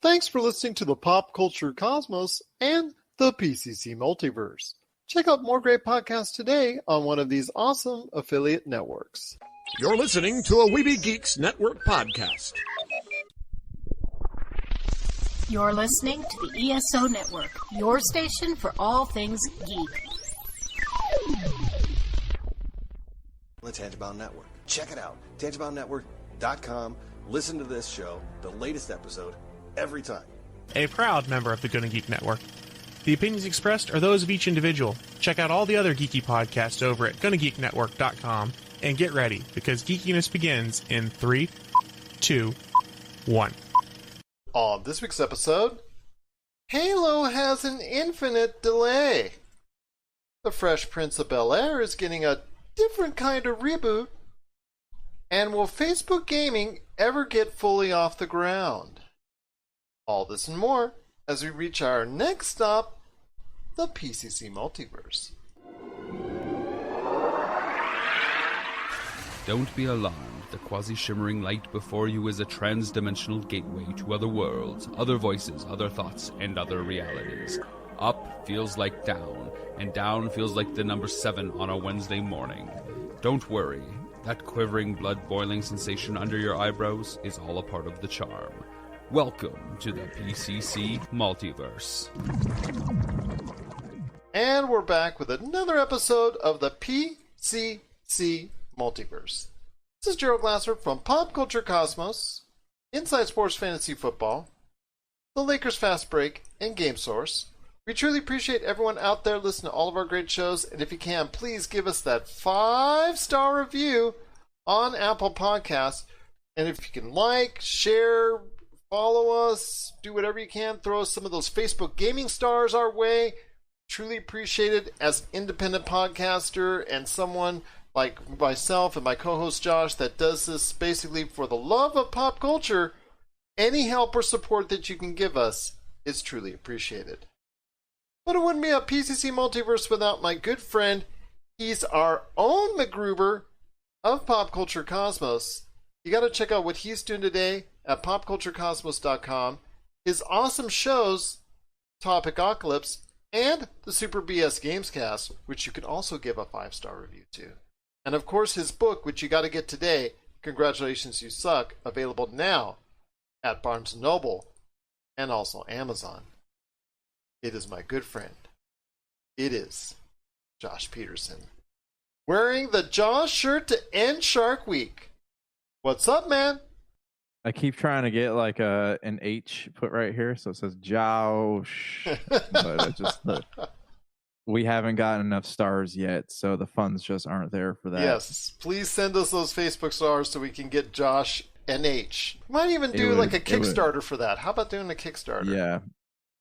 Thanks for listening to the Pop Culture Cosmos and the PCC Multiverse. Check out more great podcasts today on one of these awesome affiliate networks. You're listening to a Weeby Geeks Network podcast. You're listening to the ESO Network, your station for all things geek. The Tangibound Network. Check it out. TangiboundNetwork.com. Listen to this show, the latest episode, every time. A proud member of the Gonna Geek Network. The opinions expressed are those of each individual. Check out all the other geeky podcasts over at GonnaGeekNetwork.com and get ready, because geekiness begins in 3, 2, 1. On this week's episode, Halo has an infinite delay. The Fresh Prince of Bel-Air is getting a different kind of reboot. And will Facebook gaming ever get fully off the ground? All this and more as we reach our next stop, the PCC Multiverse. Don't be alarmed. The quasi-shimmering light before you is a trans-dimensional gateway to other worlds, other voices, other thoughts, and other realities. Up feels like down, and down feels like the number 7 on a Wednesday morning. Don't worry. That quivering, blood-boiling sensation under your eyebrows is all a part of the charm. Welcome to the PCC Multiverse. And we're back with another episode of the PCC Multiverse. This is Gerald Glasser from Pop Culture Cosmos, Inside Sports Fantasy Football, the Lakers Fast Break, and Game Source. We truly appreciate everyone out there listening to all of our great shows, and if you can, please give us that 5-star review on Apple Podcasts. And if you can like, share, follow us, do whatever you can, throw us some of those Facebook gaming stars our way. Truly appreciate it as an independent podcaster and someone like myself and my co-host Josh that does this basically for the love of pop culture. Any help or support that you can give us is truly appreciated. But it wouldn't be a PCC Multiverse without my good friend. He's our own MacGruber of Pop Culture Cosmos. You got to check out what he's doing today at popculturecosmos.com. His awesome shows, Topicocalypse and the Super BS Gamescast, which you can also give a 5-star review to. And of course his book, which you got to get today, Congratulations You Suck, available now at Barnes & Noble and also Amazon. It is my good friend. It is Josh Peterson, wearing the Jaws shirt to end Shark Week. What's up, man? I keep trying to get like an H put right here, so it says Josh, but we haven't gotten enough stars yet, so the funds just aren't there for that. Yes, please send us those Facebook stars so we can get Josh NH. We might even do like a Kickstarter for that. How about doing a Kickstarter? Yeah,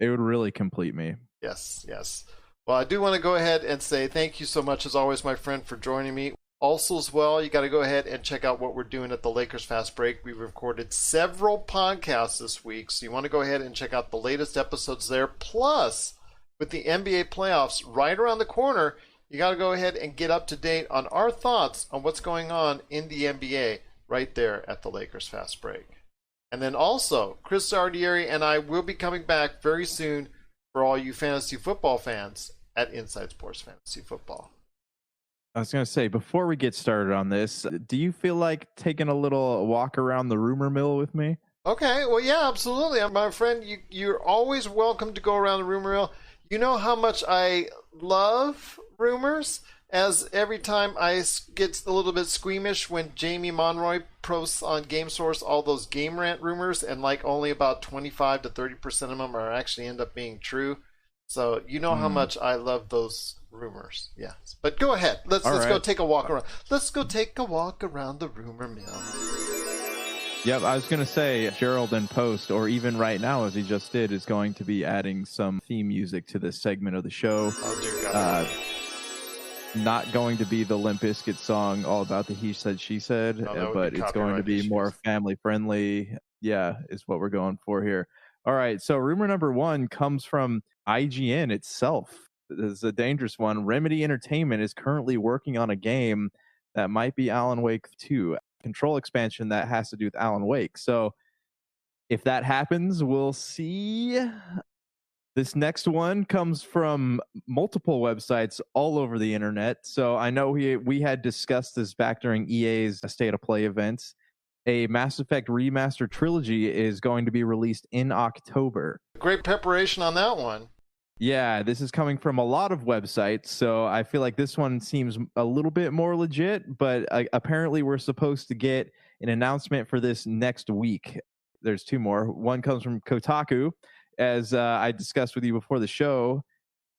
it would really complete me. Yes, yes. Well, I do want to go ahead and say thank you so much, as always, my friend, for joining me. Also, as well, you got to go ahead and check out what we're doing at the Lakers Fast Break. We've recorded several podcasts this week, so you want to go ahead and check out the latest episodes there. Plus, with the NBA playoffs right around the corner, you got to go ahead and get up to date on our thoughts on what's going on in the NBA right there at the Lakers Fast Break. And then also, Chris Sardieri and I will be coming back very soon for all you fantasy football fans at Inside Sports Fantasy Football. I was going to say, before we get started on this, do you feel like taking a little walk around the rumor mill with me? Okay, well, yeah, absolutely. My friend, you're always welcome to go around the rumor mill. You know how much I love rumors, as every time I get a little bit squeamish when Jamie Monroy posts on Game Source all those Game Rant rumors, and like only about 25 to 30% of them are actually end up being true. So you know how much I love those rumors. Yes. But go ahead. Let's go take a walk around. Let's go take a walk around the rumor mill. Yep, I was going to say, Gerald in post, or even right now, as he just did, is going to be adding some theme music to this segment of the show. Oh, dear God. Not going to be the Limp Bizkit song all about the he said, she said, but it's going to be more family friendly. Yeah, is what we're going for here. All right, so rumor number 1 comes from IGN itself. This is a dangerous one. Remedy Entertainment is currently working on a game that might be Alan Wake 2. Control expansion that has to do with Alan Wake. So if that happens, we'll see. This next one comes from multiple websites all over the internet. So I know we had discussed this back during EA's State of Play events. A Mass Effect Remaster trilogy is going to be released in October. Great preparation on that one. Yeah, this is coming from a lot of websites, so I feel like this one seems a little bit more legit, but apparently we're supposed to get an announcement for this next week. There's two more. One comes from Kotaku. As I discussed with you before the show,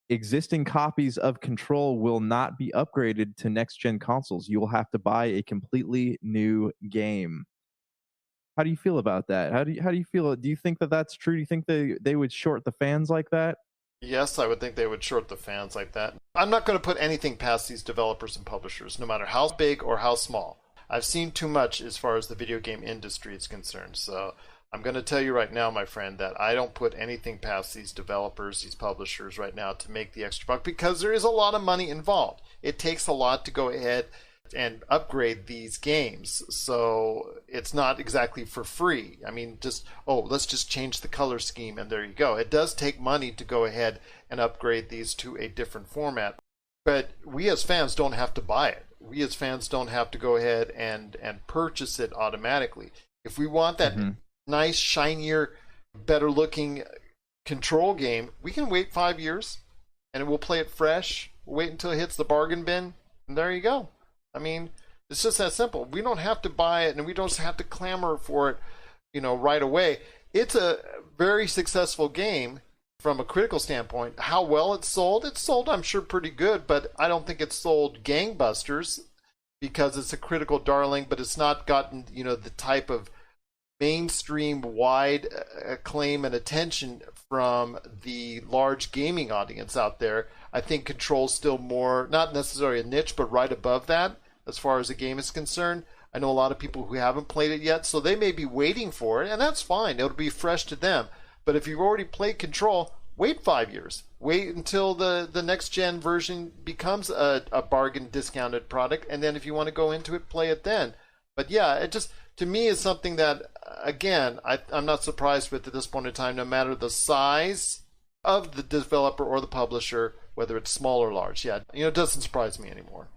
existing copies of Control will not be upgraded to next-gen consoles. You will have to buy a completely new game. How do you feel about that? How do you feel? Do you think that that's true? Do you think they would short the fans like that? Yes, I would think they would short the fans like that. I'm not going to put anything past these developers and publishers, no matter how big or how small. I've seen too much as far as the video game industry is concerned, so I'm going to tell you right now, my friend, that I don't put anything past these developers, these publishers right now to make the extra buck, because there is a lot of money involved. It takes a lot to go ahead and upgrade these games, so it's not exactly for free. I mean, let's just change the color scheme and there you go. It does take money to go ahead and upgrade these to a different format, but we as fans don't have to buy it. We as fans don't have to go ahead and purchase it automatically. If we want that nice, shinier, better looking Control game, we can wait 5 years and we'll play it fresh. We'll wait until it hits the bargain bin, and there you go. I mean, it's just that simple. We don't have to buy it, and we don't have to clamor for it, right away. It's a very successful game from a critical standpoint. How well it's sold, I'm sure, pretty good, but I don't think it's sold gangbusters because it's a critical darling, but it's not gotten, the type of mainstream wide acclaim and attention from the large gaming audience out there. I think Control's still more, not necessarily a niche, but right above that as far as the game is concerned. I know a lot of people who haven't played it yet, so they may be waiting for it, and that's fine. It'll be fresh to them. But if you've already played Control, wait 5 years. Wait until the next gen version becomes a bargain discounted product, and then if you want to go into it, play it then. But yeah, it just, to me, is something that, again, I'm not surprised with at this point in time, no matter the size of the developer or the publisher, whether it's small or large. Yeah, it doesn't surprise me anymore.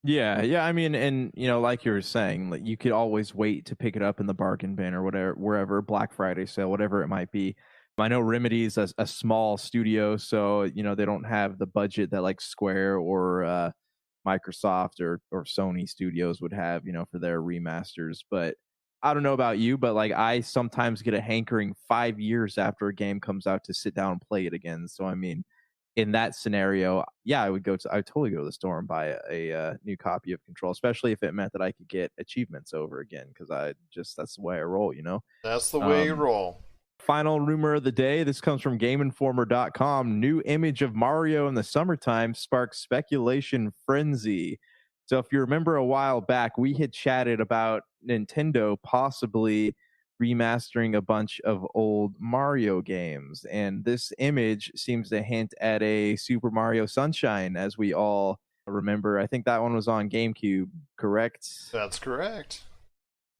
Yeah. I mean, and like you were saying, like, you could always wait to pick it up in the bargain bin or whatever, wherever, Black Friday sale, whatever it might be. I know Remedy's a small studio, so they don't have the budget that like Square or Microsoft or Sony studios would have, for their remasters. But I don't know about you, but like, I sometimes get a hankering 5 years after a game comes out to sit down and play it again. So I mean, in that scenario, yeah, I would totally go to the store and buy a new copy of Control, especially if it meant that I could get achievements over again, because that's the way I roll, That's the way you roll. Final rumor of the day. This comes from GameInformer.com. New image of Mario in the summertime sparks speculation frenzy. So if you remember a while back, we had chatted about Nintendo possibly remastering a bunch of old Mario games, and this image seems to hint at a Super Mario Sunshine, as we all remember. I think that one was on GameCube, correct? That's correct.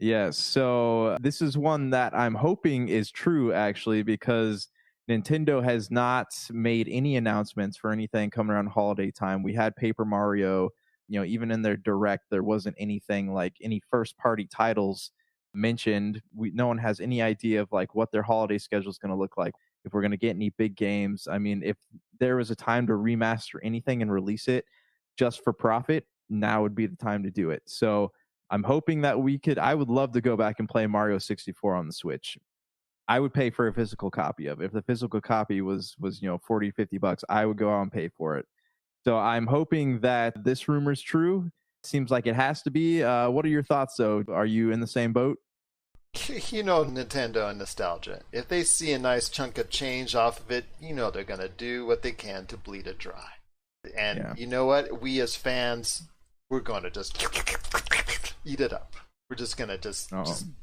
Yes, so this is one that I'm hoping is true, actually, because Nintendo has not made any announcements for anything coming around holiday time. We had Paper Mario, even in their Direct, there wasn't anything like any first-party titles mentioned. No one has any idea of like what their holiday schedule is going to look like, if we're going to get any big games. I mean, if there was a time to remaster anything and release it just for profit, now would be the time to do it. So I'm hoping that I would love to go back and play Mario 64 on the Switch. I would pay for a physical copy of it. If the physical copy was $40-$50, I would go out and pay for it. So I'm hoping that this rumor is true. Seems like it has to be. What are your thoughts, though? Are you in the same boat? Nintendo and nostalgia. If they see a nice chunk of change off of it, they're going to do what they can to bleed it dry. And You know what? We as fans, we're going to just eat it up. We're just going to just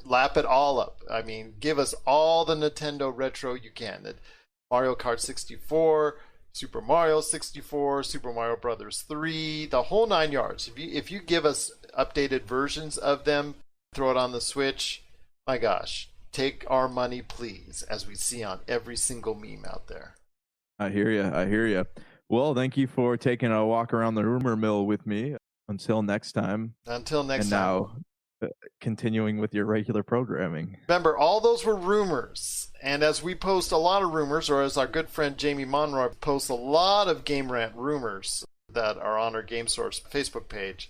lap it all up. I mean, give us all the Nintendo retro you can. Mario Kart 64, Super Mario 64, Super Mario Brothers 3, the whole 9 yards. If you give us updated versions of them, throw it on the Switch, my gosh, take our money, please, as we see on every single meme out there. I hear you. Well, thank you for taking a walk around the rumor mill with me. Until next time. And now, continuing with your regular programming. Remember, all those were rumors. And as we post a lot of rumors, or as our good friend Jamie Monroy posts a lot of Game Rant rumors that are on our Game Source Facebook page,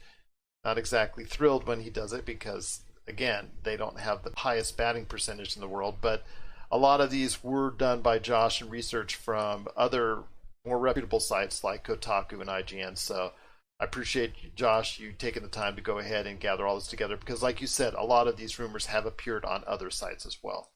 not exactly thrilled when he does it because, again, they don't have the highest batting percentage in the world. But a lot of these were done by Josh and research from other more reputable sites like Kotaku and IGN. So I appreciate you, Josh, you taking the time to go ahead and gather all this together because, like you said, a lot of these rumors have appeared on other sites as well.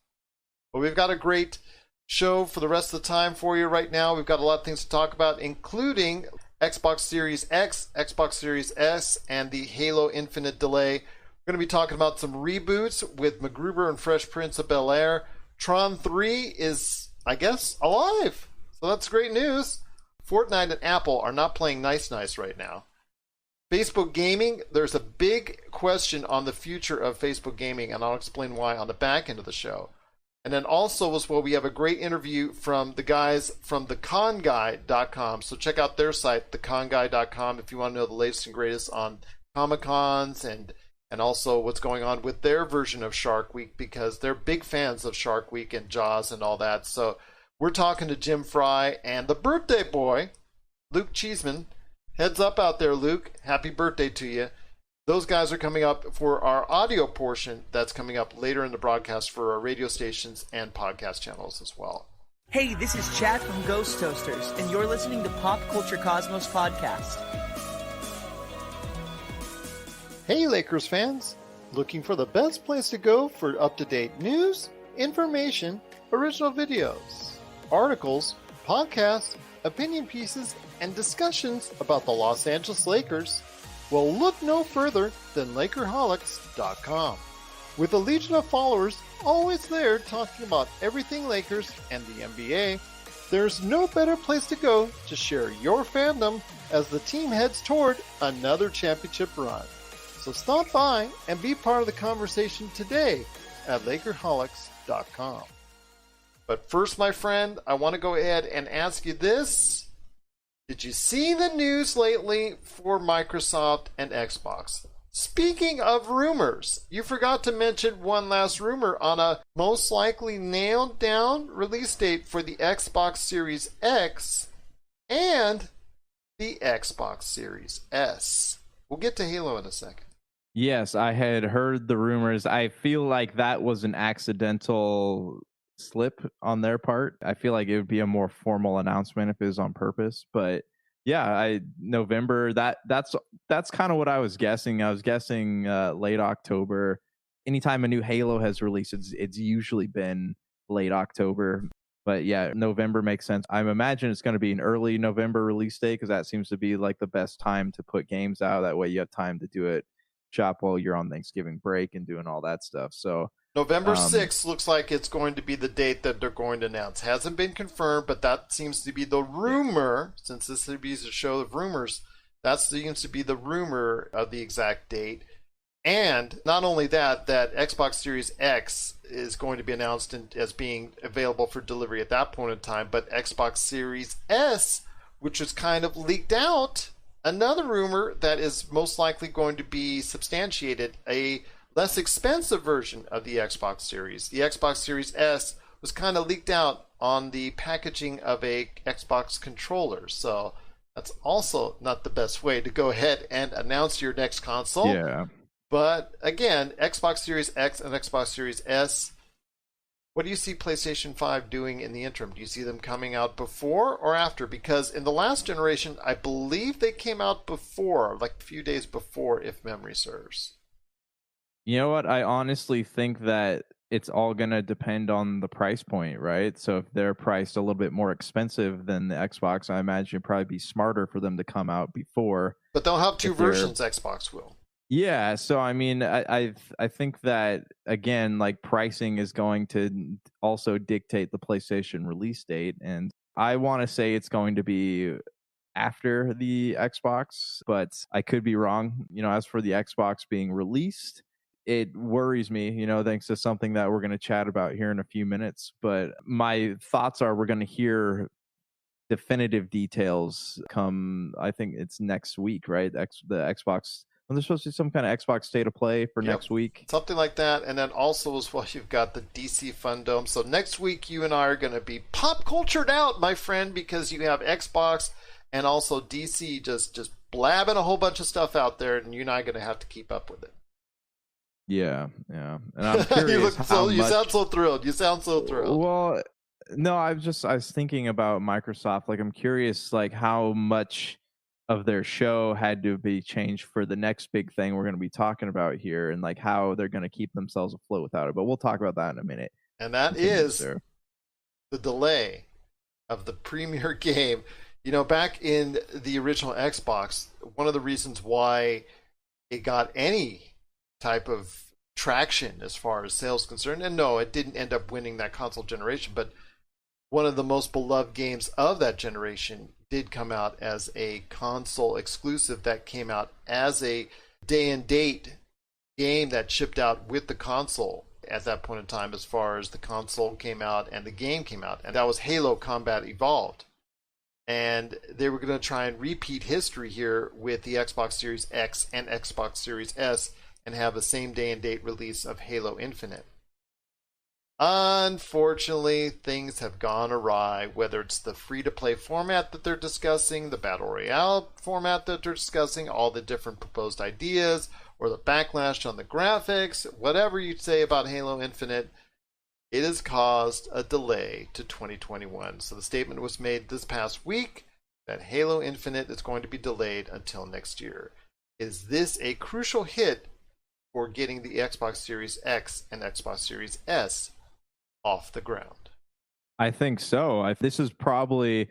But we've got a great show for the rest of the time for you right now. We've got a lot of things to talk about, including Xbox Series X, Xbox Series S, and the Halo Infinite delay. We're going to be talking about some reboots with MacGruber and Fresh Prince of Bel-Air. Tron 3 is, I guess, alive. So that's great news. Fortnite and Apple are not playing nice right now. Facebook gaming, there's a big question on the future of Facebook gaming, and I'll explain why on the back end of the show. And then also as well, we have a great interview from the guys from theconguy.com. So check out their site, theconguy.com, if you want to know the latest and greatest on Comic-Cons and also what's going on with their version of Shark Week, because they're big fans of Shark Week and Jaws and all that. So we're talking to Jim Fry and the birthday boy, Luke Cheeseman. Heads up out there, Luke. Happy birthday to you. Those guys are coming up for our audio portion that's coming up later in the broadcast for our radio stations and podcast channels as well. Hey, this is Chad from Ghost Toasters, and you're listening to Pop Culture Cosmos Podcast. Hey, Lakers fans. Looking for the best place to go for up-to-date news, information, original videos, articles, podcasts, opinion pieces, and discussions about the Los Angeles Lakers? Well, look no further than Lakerholics.com. With a legion of followers always there talking about everything Lakers and the NBA, there's no better place to go to share your fandom as the team heads toward another championship run. So stop by and be part of the conversation today at Lakerholics.com. But first, my friend, I want to go ahead and ask you this. Did you see the news lately for Microsoft and Xbox? Speaking of rumors, you forgot to mention one last rumor on a most likely nailed down release date for the Xbox Series X and the Xbox Series S. We'll get to Halo in a second. Yes, I had heard the rumors. I feel like that was an accidental slip on their part. I feel like it would be a more formal announcement if it was on purpose. But yeah, November, that's kind of what I was guessing. I was guessing late October. Anytime a new Halo has released, it's usually been late October. But yeah, November makes sense. I imagine it's going to be an early November release date because that seems to be like the best time to put games out. That way you have time to do it, shop while you're on Thanksgiving break and doing all that stuff. So November 6th looks like it's going to be the date that they're going to announce. Hasn't been confirmed, but that seems to be the rumor. Since this would be a show of rumors, that seems to be the rumor of the exact date. And not only that Xbox Series X is going to be announced as being available for delivery at that point in time, but Xbox Series S, which was kind of leaked out, another rumor that is most likely going to be substantiated, a less expensive version of the Xbox Series. The Xbox Series S was kind of leaked out on the packaging of a Xbox controller. So that's also not the best way to go ahead and announce your next console. Yeah. But again, Xbox Series X and Xbox Series S, what do you see PlayStation 5 doing in the interim? Do you see them coming out before or after? Because in the last generation, I believe they came out before, like a few days before, if memory serves. You know what? I honestly think that it's all going to depend on the price point, right? So if they're priced a little bit more expensive than the Xbox, I imagine it'd probably be smarter for them to come out before. But they'll have two versions, Xbox will. Yeah, so I mean, I think that, again, like pricing is going to also dictate the PlayStation release date. And I want to say it's going to be after the Xbox, but I could be wrong. You know, as for the Xbox being released, it worries me, thanks to something that we're going to chat about here in a few minutes. But my thoughts are we're going to hear definitive details come, I think it's next week, right? The Xbox, and there's supposed to be some kind of Xbox State of Play for next week. Something like that. And then also as well, you've got the DC Fundome. So next week, you and I are going to be pop cultured out, my friend, because you have Xbox and also DC just blabbing a whole bunch of stuff out there, and you and I are going to have to keep up with it. Yeah. And I'm curious you sound so thrilled. You sound so thrilled. Well, no, I was thinking about Microsoft. Like, I'm curious, like, how much of their show had to be changed for the next big thing we're going to be talking about here, and like how they're going to keep themselves afloat without it. But we'll talk about that in a minute. And that is the delay of the premiere game. Back in the original Xbox, one of the reasons why it got any type of traction as far as sales concerned, and no, it didn't end up winning that console generation, but one of the most beloved games of that generation did come out as a console exclusive that came out as a day and date game that shipped out with the console at that point in time, as far as the console came out and the game came out, and that was Halo Combat Evolved. And they were going to try and repeat history here with the Xbox Series X and Xbox Series S and have a same day and date release of Halo Infinite. Unfortunately, things have gone awry, whether it's the free-to-play format that they're discussing, the Battle Royale format that they're discussing, all the different proposed ideas, or the backlash on the graphics, whatever you say about Halo Infinite, it has caused a delay to 2021. So the statement was made this past week that Halo Infinite is going to be delayed until next year. Is this a crucial hit for getting the Xbox Series X and Xbox Series S off the ground? I think so. This is probably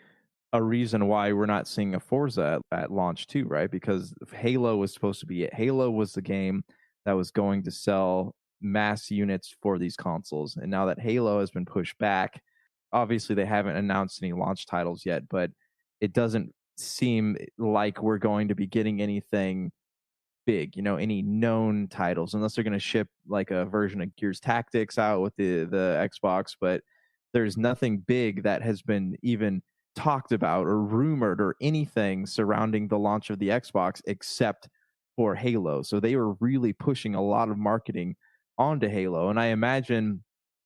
a reason why we're not seeing a Forza at launch too, right? Because Halo was supposed to be it. Halo was the game that was going to sell mass units for these consoles. And now that Halo has been pushed back, obviously they haven't announced any launch titles yet, but it doesn't seem like we're going to be getting anything big, any known titles, unless they're going to ship like a version of Gears Tactics out with the Xbox. But there's nothing big that has been even talked about or rumored or anything surrounding the launch of the Xbox except for Halo. So they were really pushing a lot of marketing onto Halo, and I imagine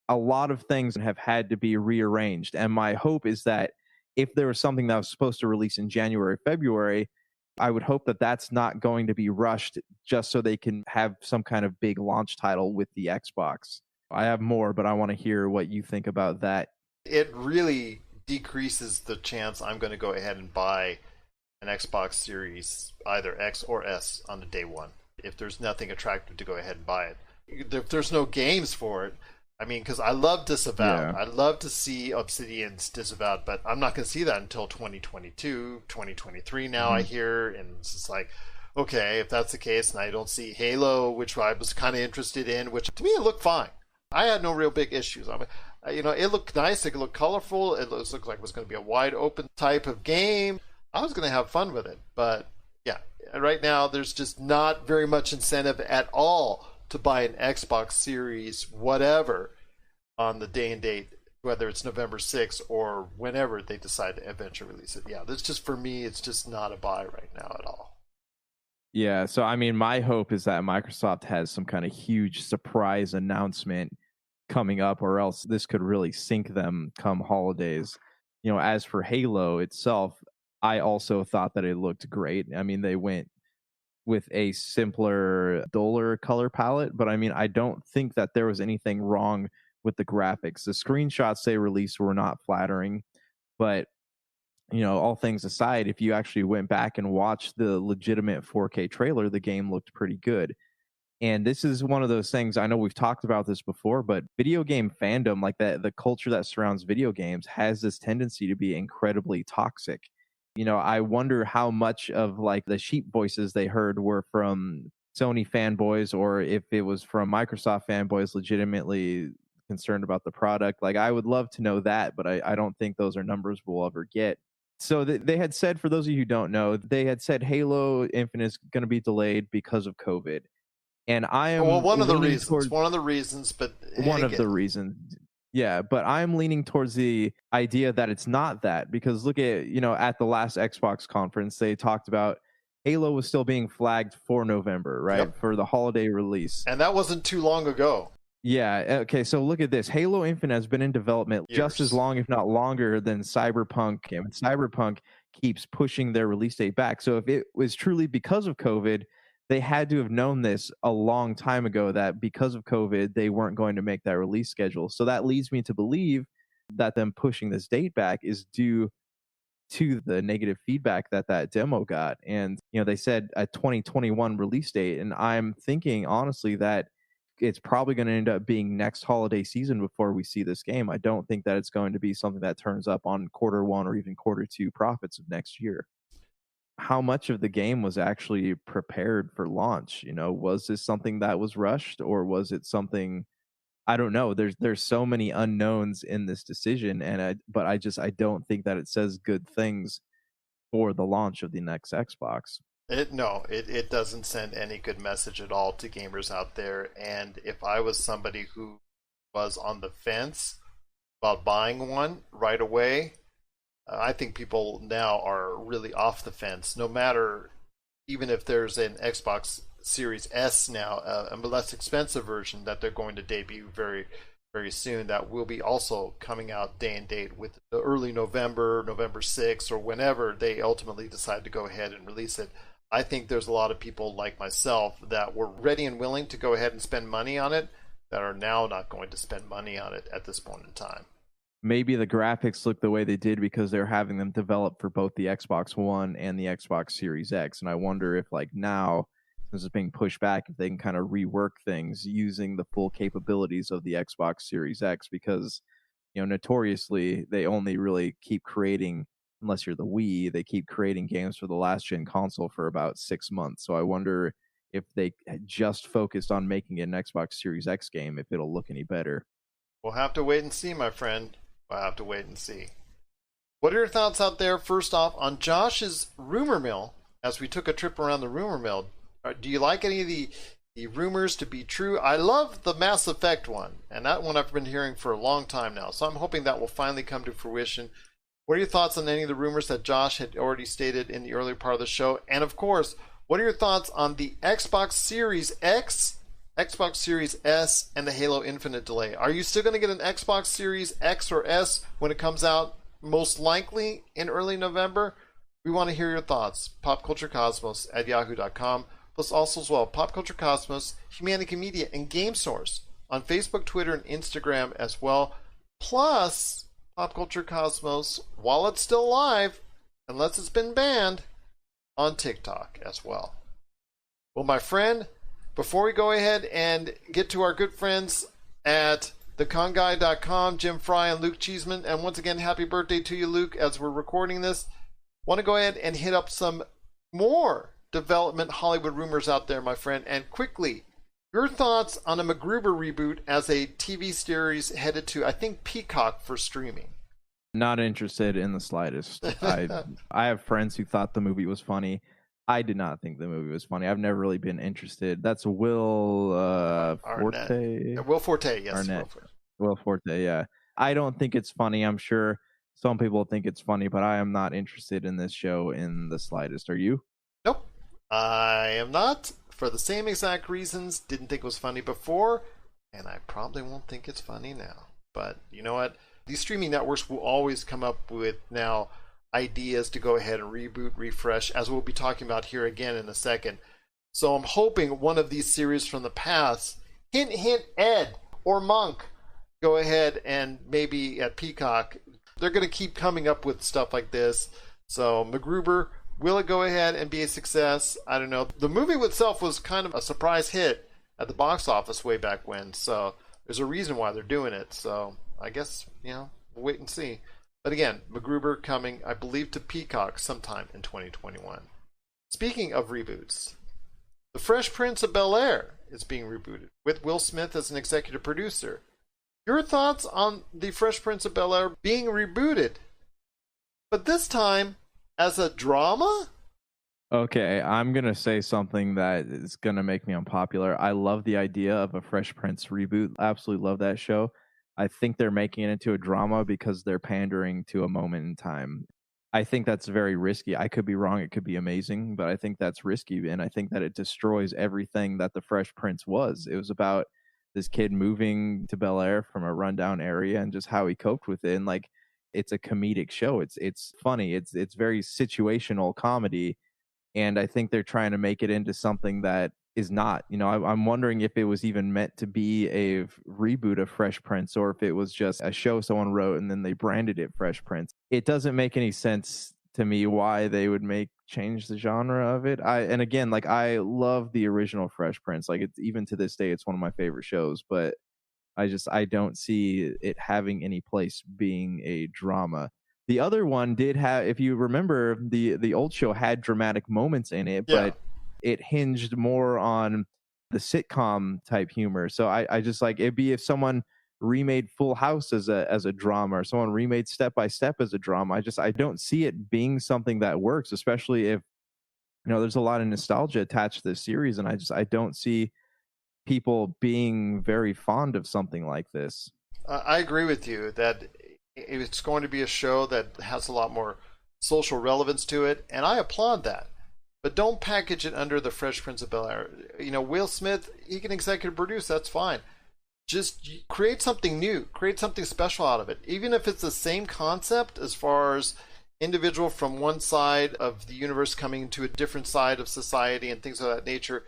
a lot of things have had to be rearranged. And my hope is that if there was something that was supposed to release in January, February, I would hope that that's not going to be rushed just so they can have some kind of big launch title with the Xbox. I have more, but I want to hear what you think about that. It really decreases the chance I'm going to go ahead and buy an Xbox Series, either X or S, on the day one. If there's nothing attractive to go ahead and buy it. If there's no games for it, I mean, because I love Disavowed. Yeah. I'd love to see Obsidian's Disavowed, but I'm not going to see that until 2022, 2023 now, I hear. And it's just like, okay, if that's the case, and I don't see Halo, which I was kind of interested in, which to me it looked fine. I had no real big issues. I mean, it looked nice. It looked colorful. It looked like it was going to be a wide open type of game. I was going to have fun with it. But yeah, right now there's just not very much incentive at all to buy an Xbox Series whatever on the day and date, whether it's November 6th or whenever they decide to eventually release it. Yeah, that's just, for me, it's just not a buy right now at all. Yeah, so I mean, my hope is that Microsoft has some kind of huge surprise announcement coming up, or else this could really sink them come holidays. As for Halo itself, I also thought that it looked great. I mean, they went with a simpler, duller color palette, but I mean, I don't think that there was anything wrong with the graphics. The screenshots they released were not flattering, but all things aside, if you actually went back and watched the legitimate 4K trailer, the game looked pretty good. And this is one of those things, I know we've talked about this before, but video game fandom, like that, the culture that surrounds video games, has this tendency to be incredibly toxic. I wonder how much of like the sheep voices they heard were from Sony fanboys, or if it was from Microsoft fanboys legitimately concerned about the product. Like, I would love to know that, but I don't think those are numbers we'll ever get. So they had said, for those of you who don't know, they had said Halo Infinite is going to be delayed because of COVID. And I am one of the reasons, but one of the reasons. Yeah, but I'm leaning towards the idea that it's not that, because look at, at the last Xbox conference, they talked about Halo was still being flagged for November, right? Yep. For the holiday release. And that wasn't too long ago. Yeah, okay, so look at this. Halo Infinite has been in development just as long, if not longer, than Cyberpunk. And Cyberpunk keeps pushing their release date back. So if it was truly because of COVID, they had to have known this a long time ago, that because of COVID, they weren't going to make that release schedule. So that leads me to believe that them pushing this date back is due to the negative feedback that demo got. And, they said a 2021 release date. And I'm thinking, honestly, that it's probably going to end up being next holiday season before we see this game. I don't think that it's going to be something that turns up on Q1 or even Q2 profits of next year. How much of the game was actually prepared for launch? Was this something that was rushed, or was it something, I don't know. There's so many unknowns in this decision, but I don't think that it says good things for the launch of the next Xbox. It doesn't send any good message at all to gamers out there. And if I was somebody who was on the fence about buying one right away, I think people now are really off the fence. No matter, even if there's an Xbox Series S now, a less expensive version that they're going to debut very, very soon, that will be also coming out day and date with the early November 6th, or whenever they ultimately decide to go ahead and release it. I think there's a lot of people like myself that were ready and willing to go ahead and spend money on it that are now not going to spend money on it at this point in time. Maybe the graphics look the way they did because they're having them develop for both the Xbox One and the Xbox Series X. And I wonder if, now, since it's being pushed back, if they can kind of rework things using the full capabilities of the Xbox Series X, because, notoriously, they only really keep creating, unless you're the Wii, they keep creating games for the last gen console for about 6 months. So I wonder if they just focused on making an Xbox Series X game, if it'll look any better. We'll have to wait and see, my friend. We'll have to wait and see. What are your thoughts out there, first off, on Josh's rumor mill, as we took a trip around the rumor mill? Do you like any of the rumors to be true? I love the Mass Effect one, and that one I've been hearing for a long time now, so I'm hoping that will finally come to fruition. What are your thoughts on any of the rumors that Josh had already stated in the earlier part of the show? And of course, what are your thoughts on the Xbox Series X, Xbox Series S, and the Halo Infinite delay? Are you still going to get an Xbox Series X or S when it comes out, most likely in early November? We want to hear your thoughts. popculturecosmos@yahoo.com. Plus also as well, Pop Culture Cosmos, Humanity Media, and Game Source on Facebook, Twitter, and Instagram as well. Plus, Pop Culture Cosmos, while it's still live, unless it's been banned, on TikTok as well. Well, my friend, before we go ahead and get to our good friends at theconguy.com, Jim Fry and Luke Cheeseman, and once again, happy birthday to you, Luke, as we're recording this, want to go ahead and hit up some more development Hollywood rumors out there, my friend. And quickly, your thoughts on a MacGruber reboot as a TV series headed to, I think, Peacock for streaming. Not interested in the slightest. I have friends who thought the movie was funny. I did not think the movie was funny. I've never really been interested. That's Will Forte. Will Forte, yes. Arnett. Will Forte, yeah. I don't think it's funny. I'm sure some people think it's funny, but I am not interested in this show in the slightest. Are you? Nope. I am not, for the same exact reasons. Didn't think it was funny before, and I probably won't think it's funny now. But you know what? These streaming networks will always come up with now ideas to go ahead and reboot, refresh, as we'll be talking about here again in a second. So I'm hoping one of these series from the past, hint, hint, Ed or Monk, go ahead and maybe at Peacock, they're going to keep coming up with stuff like this. So MacGruber, will it go ahead and be a success? I don't know. The movie itself was kind of a surprise hit at the box office way back when, so there's a reason why they're doing it. So I guess, we'll wait and see. But again, MacGruber coming, I believe, to Peacock sometime in 2021. Speaking of reboots, The Fresh Prince of Bel-Air is being rebooted, with Will Smith as an executive producer. Your thoughts on The Fresh Prince of Bel-Air being rebooted, but this time as a drama? Okay, I'm gonna say something that is gonna make me unpopular. I love the idea of a Fresh Prince reboot. Absolutely love that show. I think they're making it into a drama because they're pandering to a moment in time. I think that's very risky. I could be wrong. It could be amazing, but I think that's risky, and I think that it destroys everything that the Fresh Prince was. It was about this kid moving to Bel Air from a rundown area and just how he coped with it. And like, it's a comedic show. It's funny. It's very situational comedy, and I think they're trying to make it into something that is not. I'm wondering if it was even meant to be a reboot of Fresh Prince, or if it was just a show someone wrote and then they branded it Fresh Prince. It doesn't make any sense to me why they would change the genre of it. And again, like, I love the original Fresh Prince. Like, it's, even to this day, it's one of my favorite shows, but I don't see it having any place being a drama. The other one did have, if you remember, the old show had dramatic moments in it, but it hinged more on the sitcom type humor. So I just like, it'd be if someone remade Full House as a drama, or someone remade Step by Step as a drama. I don't see it being something that works, especially if, there's a lot of nostalgia attached to this series, and I don't see people being very fond of something like this. I agree with you that it's going to be a show that has a lot more social relevance to it, and I applaud that. But don't package it under the Fresh Prince of Bel-Air. Will Smith, he can executive produce, that's fine. Just create something new, create something special out of it. Even if it's the same concept as far as individual from one side of the universe coming to a different side of society and things of that nature,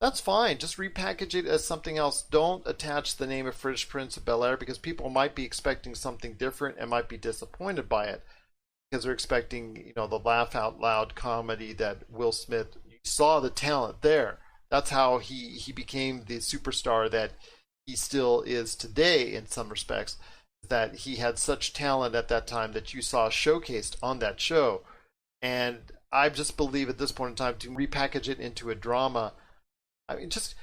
that's fine. Just repackage it as something else. Don't attach the name of Fresh Prince of Bel-Air, because people might be expecting something different and might be disappointed by it, because they're expecting, the laugh out loud comedy that Will Smith, you saw the talent there. That's how he became the superstar that he still is today in some respects, that he had such talent at that time that you saw showcased on that show. And I just believe at this point in time, to repackage it into a drama, I mean, just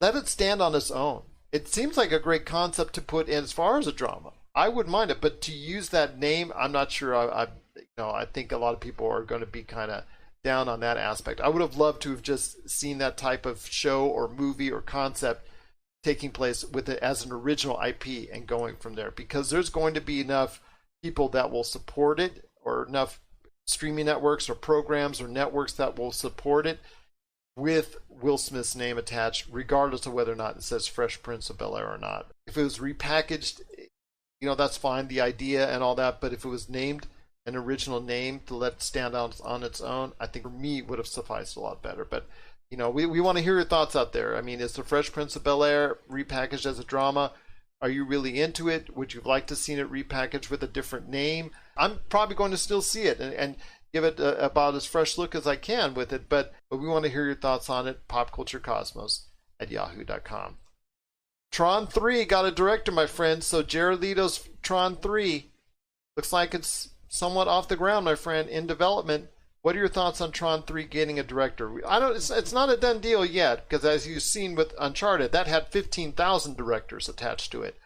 let it stand on its own. It seems like a great concept to put in as far as a drama. I wouldn't mind it, but to use that name, I'm not sure. I think a lot of people are going to be kind of down on that aspect. I would have loved to have just seen that type of show or movie or concept taking place with it as an original IP and going from there, because there's going to be enough people that will support it, or enough streaming networks or programs or networks that will support it with Will Smith's name attached, regardless of whether or not it says Fresh Prince of Bel-Air or not. If it was repackaged, that's fine, the idea and all that, but if it was named an original name to let it stand out on its own, I think for me it would have sufficed a lot better. But, we want to hear your thoughts out there. I mean, is the Fresh Prince of Bel-Air repackaged as a drama? Are you really into it? Would you like to see it repackaged with a different name? I'm probably going to still see it and give it about as fresh look as I can with it, but we want to hear your thoughts on it. popculturecosmos@yahoo.com. Tron 3 got a director, my friend, so Jared Leto's Tron 3 looks like it's somewhat off the ground, my friend, in development. What are your thoughts on Tron 3 getting a director? It's not a done deal yet, because as you've seen with Uncharted, that had 15,000 directors attached to it.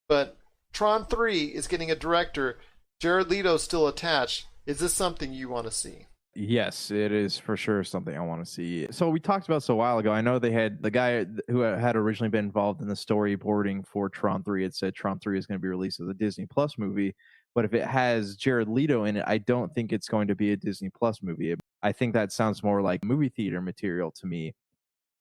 But Tron 3 is getting a director. Jared Leto's still attached. Is this something you want to see? Yes, it is for sure something I want to see. So we talked about this a while ago. I know they had the guy who had originally been involved in the storyboarding for Tron 3 had said Tron 3 is going to be released as a Disney Plus movie. But if it has Jared Leto in it, I don't think it's going to be a Disney Plus movie. I think that sounds more like movie theater material to me.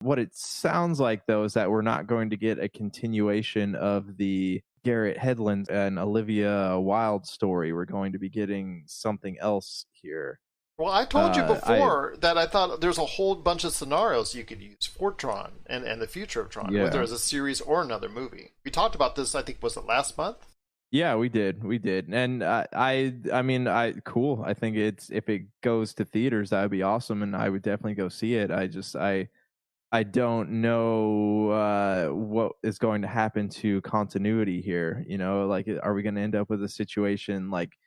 What it sounds like, though, is that we're not going to get a continuation of the Garrett Hedlund and Olivia Wilde story. We're going to be getting something else here. Well, I told you before that I thought there's a whole bunch of scenarios you could use for Tron and the future of Tron, whether as a series or another movie. We talked about this, I think, was it last month? Yeah, we did. And I mean, cool. I think if it goes to theaters, that would be awesome, and I would definitely go see it. I don't know what is going to happen to continuity here. Like, are we going to end up with a situation like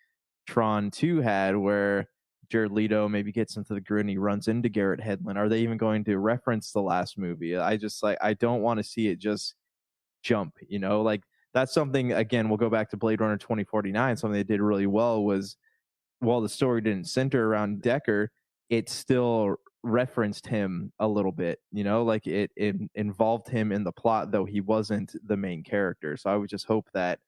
Tron 2 had, where Jared Leto maybe gets into the grid and he runs into Garrett Hedlund? Are they even going to reference the last movie? I don't want to see it just jump, like, that's something, again, we'll go back to Blade Runner 2049. Something they did really well was, while the story didn't center around Deckard, it still referenced him a little bit, like it involved him in the plot, though he wasn't the main character. So I would just hope that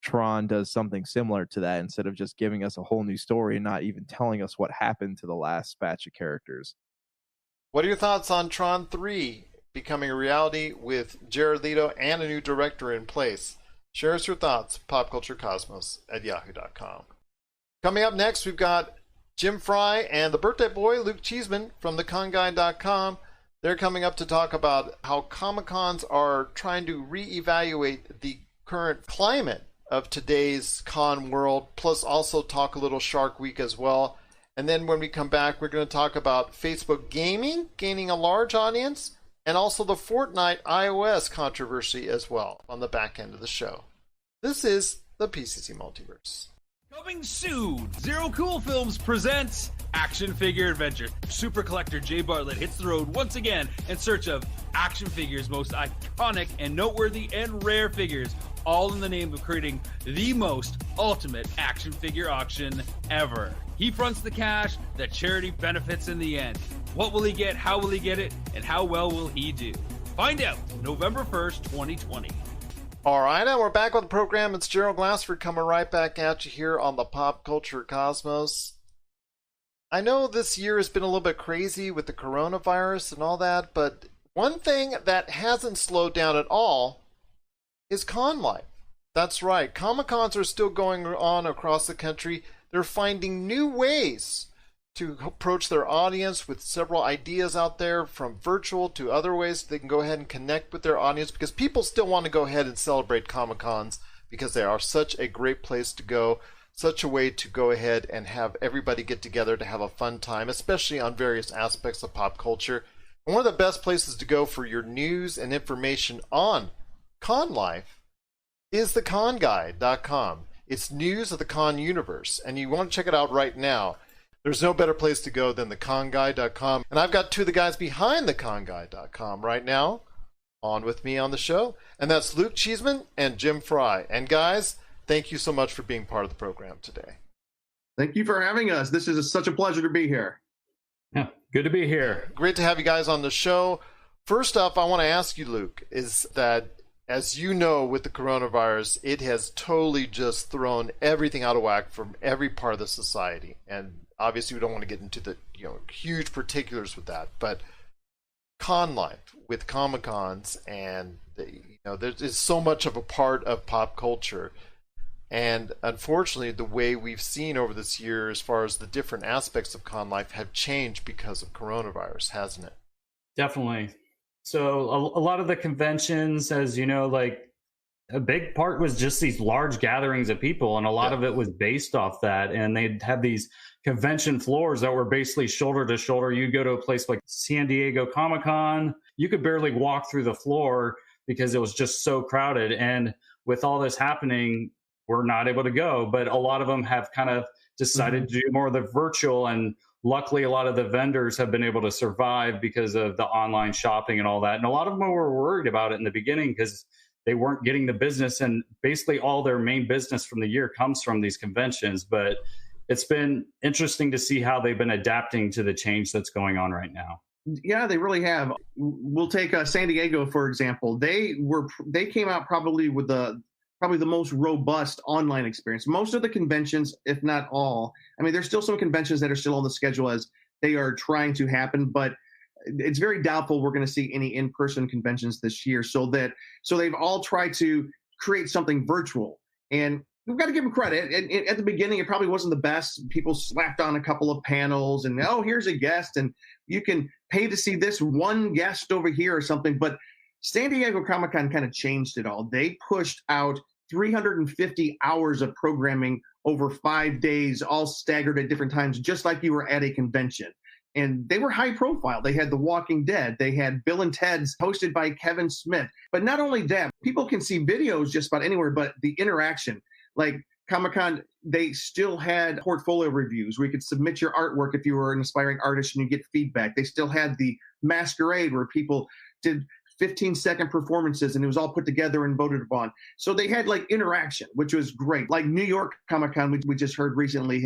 Tron does something similar to that instead of just giving us a whole new story and not even telling us what happened to the last batch of characters. What are your thoughts on Tron 3 becoming a reality with Jared Leto and a new director in place? Share us your thoughts, popculturecosmos@yahoo.com. Coming up next, we've got Jim Fry and the birthday boy, Luke Cheeseman, from theconguy.com. They're coming up to talk about how Comic-Cons are trying to reevaluate the current climate of today's con world, plus also talk a little Shark Week as well. And then when we come back, we're going to talk about Facebook gaming gaining a large audience, and also the Fortnite iOS controversy as well on the back end of the show. This is the PCC Multiverse. Coming soon, Zero Cool Films presents Action Figure Adventure. Super collector Jay Bartlett hits the road once again in search of action figures' most iconic and noteworthy and rare figures, all in the name of creating the most ultimate action figure auction ever. He fronts the cash, the charity benefits in the end. What will he get, how will he get it, and how well will he do? Find out November 1st, 2020. All right, and we're back on the program. It's Gerald Glassford coming right back at you here on the Pop Culture Cosmos. I know this year has been a little bit crazy with the coronavirus and all that, but one thing that hasn't slowed down at all is con life. That's right. Comic-Cons are still going on across the country. They're finding new ways to approach their audience with several ideas out there, from virtual to other ways they can go ahead and connect with their audience, because people still want to go ahead and celebrate Comic-Cons because they are such a great place to go, such a way to go ahead and have everybody get together to have a fun time, especially on various aspects of pop culture. And one of the best places to go for your news and information on con life is theconguy.com. It's news of the con universe, and you want to check it out right now. There's no better place to go than theconguy.com. And I've got two of the guys behind theconguy.com right now on with me on the show. And that's Luke Cheeseman and Jim Fry. And guys, thank you so much for being part of the program today. Thank you for having us. This is such a pleasure to be here. Yeah, good to be here. Great to have you guys on the show. First up, I want to ask you, Luke, is that, as you know, with the coronavirus, it has totally just thrown everything out of whack from every part of the society. And obviously, we don't want to get into the huge particulars with that, but con life with Comic-Cons, and there's so much of a part of pop culture, and unfortunately, the way we've seen over this year, as far as the different aspects of con life, have changed because of coronavirus, hasn't it? Definitely. So a lot of the conventions, as you know, like a big part was just these large gatherings of people, and a lot of it was based off that, and they'd have these convention floors that were basically shoulder to shoulder. You go to a place like San Diego Comic-Con, you could barely walk through the floor because it was just so crowded. And with all this happening, we're not able to go. But a lot of them have kind of decided to do more of the virtual. And luckily, a lot of the vendors have been able to survive because of the online shopping and all that. And a lot of them were worried about it in the beginning because they weren't getting the business. And basically all their main business from the year comes from these conventions. But it's been interesting to see how they've been adapting to the change that's going on right now. Yeah, they really have. We'll take San Diego, for example. They came out probably with the most robust online experience. Most of the conventions, if not all, I mean, there's still some conventions that are still on the schedule as they are trying to happen, but it's very doubtful we're going to see any in-person conventions this year. So they've all tried to create something virtual, and we've got to give them credit. And at the beginning, it probably wasn't the best. People slapped on a couple of panels and, oh, here's a guest, and you can pay to see this one guest over here or something. But San Diego Comic-Con kind of changed it all. They pushed out 350 hours of programming over 5 days, all staggered at different times, just like you were at a convention. And they were high profile. They had The Walking Dead. They had Bill and Ted's, hosted by Kevin Smith. But not only that, people can see videos just about anywhere, but the interaction. Like Comic-Con, they still had portfolio reviews where you could submit your artwork if you were an aspiring artist and you get feedback. They still had the Masquerade where people did 15-second performances, and it was all put together and voted upon. So they had like interaction, which was great. Like New York Comic Con, we just heard recently,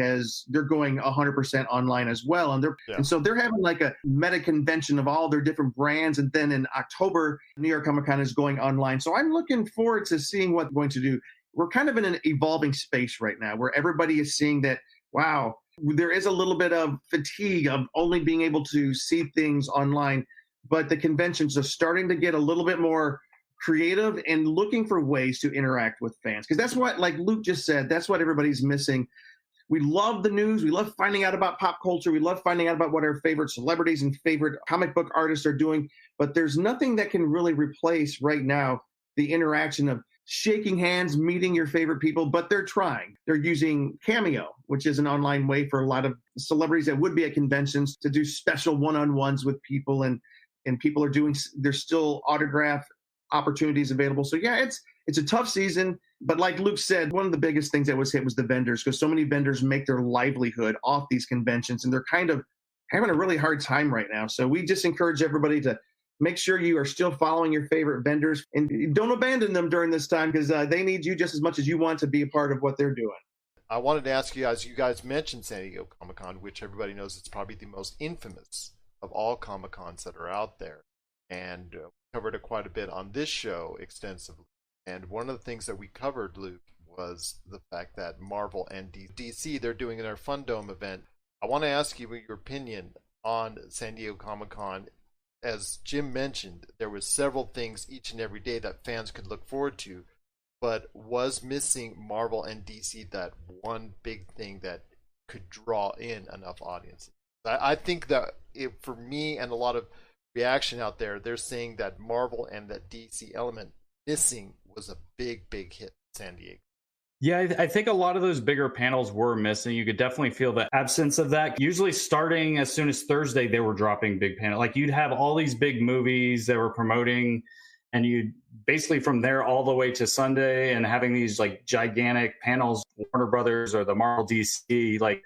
they're going 100% online as well, and so they're having like a meta convention of all their different brands. And then in October, New York Comic Con is going online. So I'm looking forward to seeing what they're going to do. We're kind of in an evolving space right now, where everybody is seeing that, wow, there is a little bit of fatigue of only being able to see things online. But the conventions are starting to get a little bit more creative and looking for ways to interact with fans. Because that's what, like Luke just said, that's what everybody's missing. We love the news. We love finding out about pop culture. We love finding out about what our favorite celebrities and favorite comic book artists are doing. But there's nothing that can really replace right now the interaction of shaking hands, meeting your favorite people. But they're trying. They're using Cameo, which is an online way for a lot of celebrities that would be at conventions to do special one-on-ones with people, and people are doing, there's still autograph opportunities available. So yeah, it's a tough season, but like Luke said, one of the biggest things that was hit was the vendors, because so many vendors make their livelihood off these conventions, and they're kind of having a really hard time right now. So we just encourage everybody to make sure you are still following your favorite vendors and don't abandon them during this time, because they need you just as much as you want to be a part of what they're doing. I wanted to ask you guys mentioned San Diego Comic-Con, which everybody knows it's probably the most infamous of all Comic-Cons that are out there, and covered it quite a bit on this show extensively. And one of the things that we covered, Luke, was the fact that Marvel and DC, they're doing their Fundome event. I want to ask you your opinion on San Diego Comic-Con. As Jim mentioned, there was several things each and every day that fans could look forward to, but was missing Marvel and DC that one big thing that could draw in enough audiences? I think that for me and a lot of reaction out there, they're saying that Marvel and that DC element missing was a big hit in San Diego. Yeah, I think a lot of those bigger panels were missing. You could definitely feel the absence of that. Usually starting as soon as Thursday, they were dropping big panels. Like you'd have all these big movies that were promoting, and you'd basically from there all the way to Sunday and having these like gigantic panels, Warner Brothers or the Marvel DC, like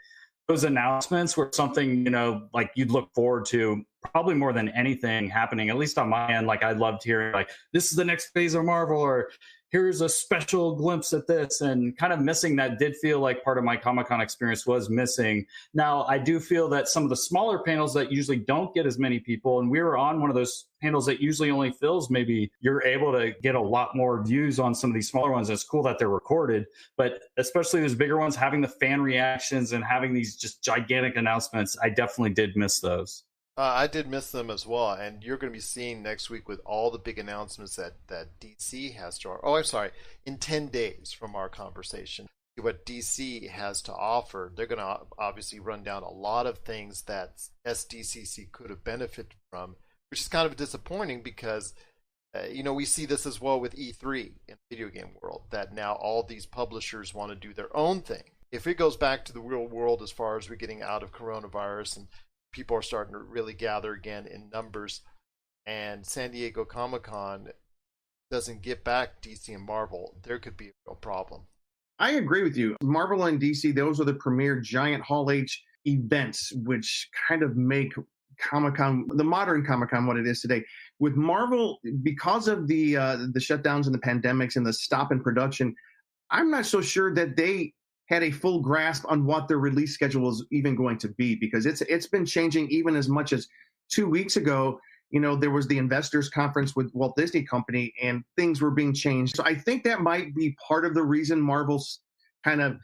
those announcements were something, like you'd look forward to probably more than anything happening, at least on my end. Like I loved hearing like, this is the next phase of Marvel, or here's a special glimpse at this, and kind of missing that did feel like part of my Comic-Con experience was missing. Now, I do feel that some of the smaller panels that usually don't get as many people, and we were on one of those panels that usually only fills, maybe you're able to get a lot more views on some of these smaller ones. It's cool that they're recorded, but especially those bigger ones, having the fan reactions and having these just gigantic announcements, I definitely did miss those. I did miss them as well, and you're going to be seeing next week with all the big announcements that DC has to, in 10 days from our conversation, what DC has to offer. They're going to obviously run down a lot of things that SDCC could have benefited from, which is kind of disappointing because, we see this as well with E3 in the video game world, that now all these publishers want to do their own thing. If it goes back to the real world as far as we're getting out of coronavirus and people are starting to really gather again in numbers, and San Diego Comic-Con doesn't get back DC and Marvel, there could be a real problem. I agree with you. Marvel and DC, those are the premier giant Hall H events, which kind of make Comic-Con, the modern Comic-Con, what it is today. With Marvel, because of the shutdowns and the pandemics and the stop in production, I'm not so sure that they had a full grasp on what their release schedule was even going to be, because it's been changing. Even as much as 2 weeks ago, there was the investors conference with Walt Disney Company and things were being changed. So I think that might be part of the reason Marvel's kind of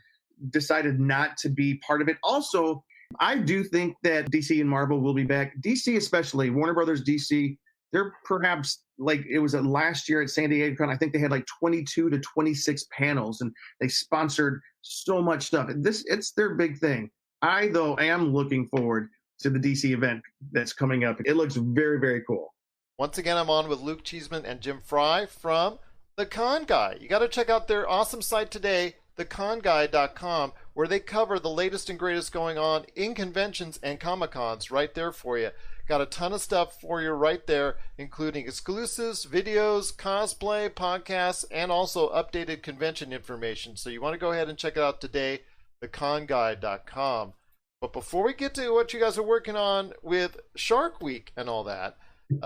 decided not to be part of it. Also, I do think that DC and Marvel will be back. DC especially, Warner Brothers DC, they're perhaps like it was last year at San Diego Con. I think they had like 22 to 26 panels, and they sponsored so much stuff. It's their big thing. I, though, am looking forward to the DC event that's coming up. It looks very, very cool. Once again, I'm on with Luke Cheeseman and Jim Fry from The Con Guy. You got to check out their awesome site today, theconguy.com, where they cover the latest and greatest going on in conventions and Comic-Cons right there for you. Got a ton of stuff for you right there, including exclusives, videos, cosplay, podcasts, and also updated convention information. So you want to go ahead and check it out today, theconguy.com. But before we get to what you guys are working on with Shark Week and all that,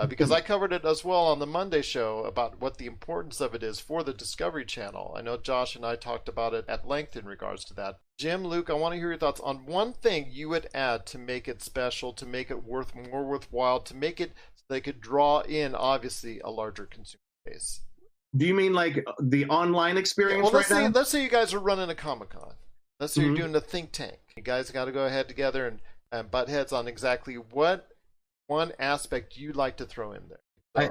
because I covered it as well on the Monday show about what the importance of it is for the Discovery Channel. I know Josh and I talked about it at length in regards to that. Jim, Luke, I want to hear your thoughts on one thing you would add to make it special, to make it more worthwhile, to make it so they could draw in, obviously, a larger consumer base. Do you mean like the online experience now? Let's say you guys are running a Comic-Con. Let's say you're doing a think tank. You guys got to go ahead together and butt heads on exactly what one aspect you'd like to throw in there.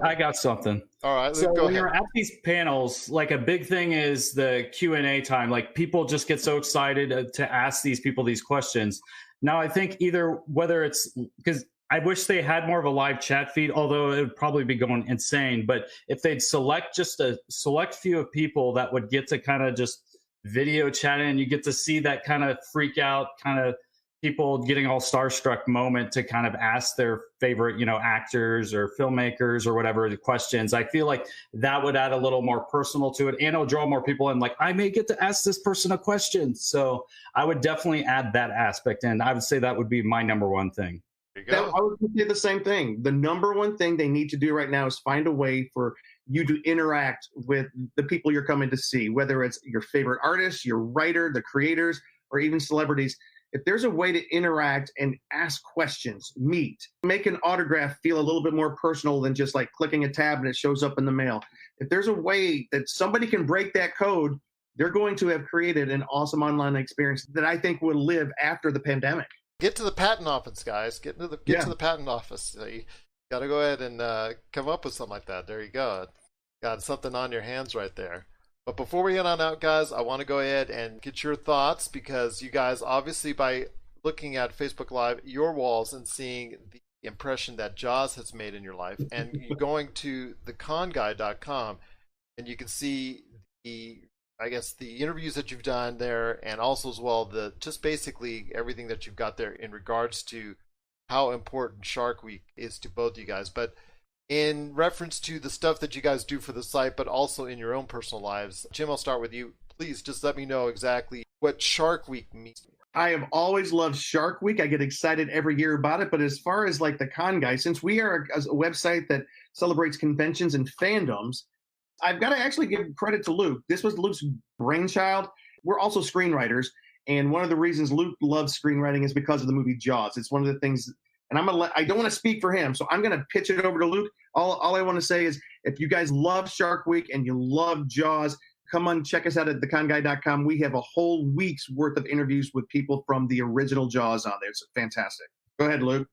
I got something. All right, so go when ahead. you're at these panels, like a big thing is the Q&A time. Like people just get so excited to ask these people these questions. Now, I think whether it's because I wish they had more of a live chat feed, although it would probably be going insane. But if they'd select just a select few of people that would get to kind of just video chat in, you get to see that kind of freak out, kind of people getting all starstruck moment to kind of ask their favorite, actors or filmmakers or whatever the questions. I feel like that would add a little more personal to it, and it'll draw more people in. Like, I may get to ask this person a question. So I would definitely add that aspect in. I would say that would be my number one thing. I would say the same thing. The number one thing they need to do right now is find a way for you to interact with the people you're coming to see, whether it's your favorite artist, your writer, the creators, or even celebrities. If there's a way to interact and ask questions, meet, make an autograph feel a little bit more personal than just like clicking a tab and it shows up in the mail. If there's a way that somebody can break that code, they're going to have created an awesome online experience that I think will live after the pandemic. Get to the patent office, guys. Get to the patent office. You got to go ahead and come up with something like that. There you go. Got something on your hands right there. But before we head on out, guys, I want to go ahead and get your thoughts, because you guys, obviously, by looking at Facebook Live, your walls, and seeing the impression that Jaws has made in your life, and you going to theconguy.com, and you can see the interviews that you've done there, and also as well just basically everything that you've got there in regards to how important Shark Week is to both you guys. But in reference to the stuff that you guys do for the site, but also in your own personal lives, Jim, I'll start with you. Please just let me know exactly what Shark Week means. I have always loved Shark Week. I get excited every year about it. But as far as like the Con Guy, since we are a website that celebrates conventions and fandoms, I've got to actually give credit to Luke. This was Luke's brainchild. We're also screenwriters. And one of the reasons Luke loves screenwriting is because of the movie Jaws. It's one of the things, and I don't want to speak for him, so I'm going to pitch it over to Luke. All I want to say is, if you guys love Shark Week and you love Jaws, come on, check us out at theconguy.com. We have a whole week's worth of interviews with people from the original Jaws on there. It's fantastic. Go ahead, Luke.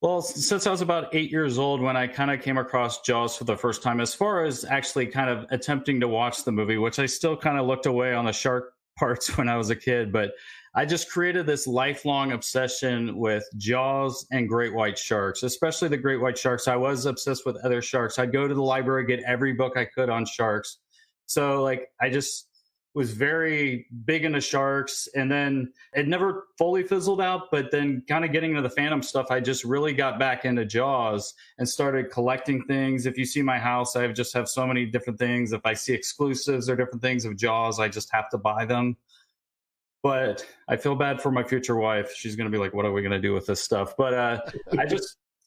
Well, since I was about 8 years old when I kind of came across Jaws for the first time, as far as actually kind of attempting to watch the movie, which I still kind of looked away on the shark parts when I was a kid, but I just created this lifelong obsession with Jaws and great white sharks, especially the great white sharks. I was obsessed with other sharks. I'd go to the library, get every book I could on sharks. So like, I just was very big into sharks, and then it never fully fizzled out, but then kind of getting into the fandom stuff, I just really got back into Jaws and started collecting things. If you see my house, I just have so many different things. If I see exclusives or different things of Jaws, I just have to buy them. But I feel bad for my future wife. She's going to be like, what are we going to do with this stuff? But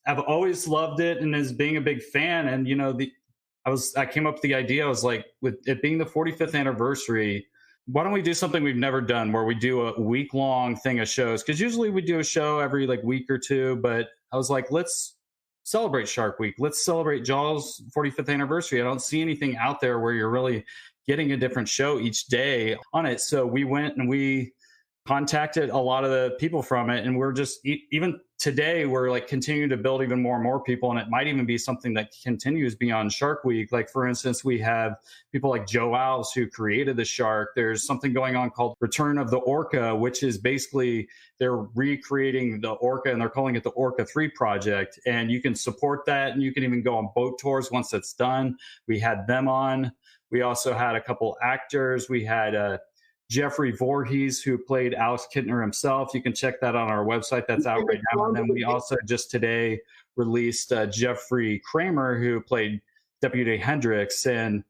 I've always loved it, and as being a big fan, and I came up with the idea. I was like, with it being the 45th anniversary, why don't we do something we've never done, where we do a week-long thing of shows? Because usually we do a show every week or two, but I was like, let's celebrate Shark Week. Let's celebrate Jaws' 45th anniversary. I don't see anything out there where you're really getting a different show each day on it. So we went and we contacted a lot of the people from it, and we're just, even today, we're continuing to build even more and more people, and it might even be something that continues beyond Shark Week. Like, for instance, we have people like Joe Alves, who created the shark. There's something going on called Return of the Orca, which is basically they're recreating the orca, and they're calling it the Orca 3 project, and you can support that, and you can even go on boat tours once it's done. We had them on. We also had a couple actors. We had Jeffrey Voorhees, who played Alex Kittner himself. You can check that on our website. That's out right now. And then we also just today released Jeffrey Kramer, who played Deputy Hendricks. And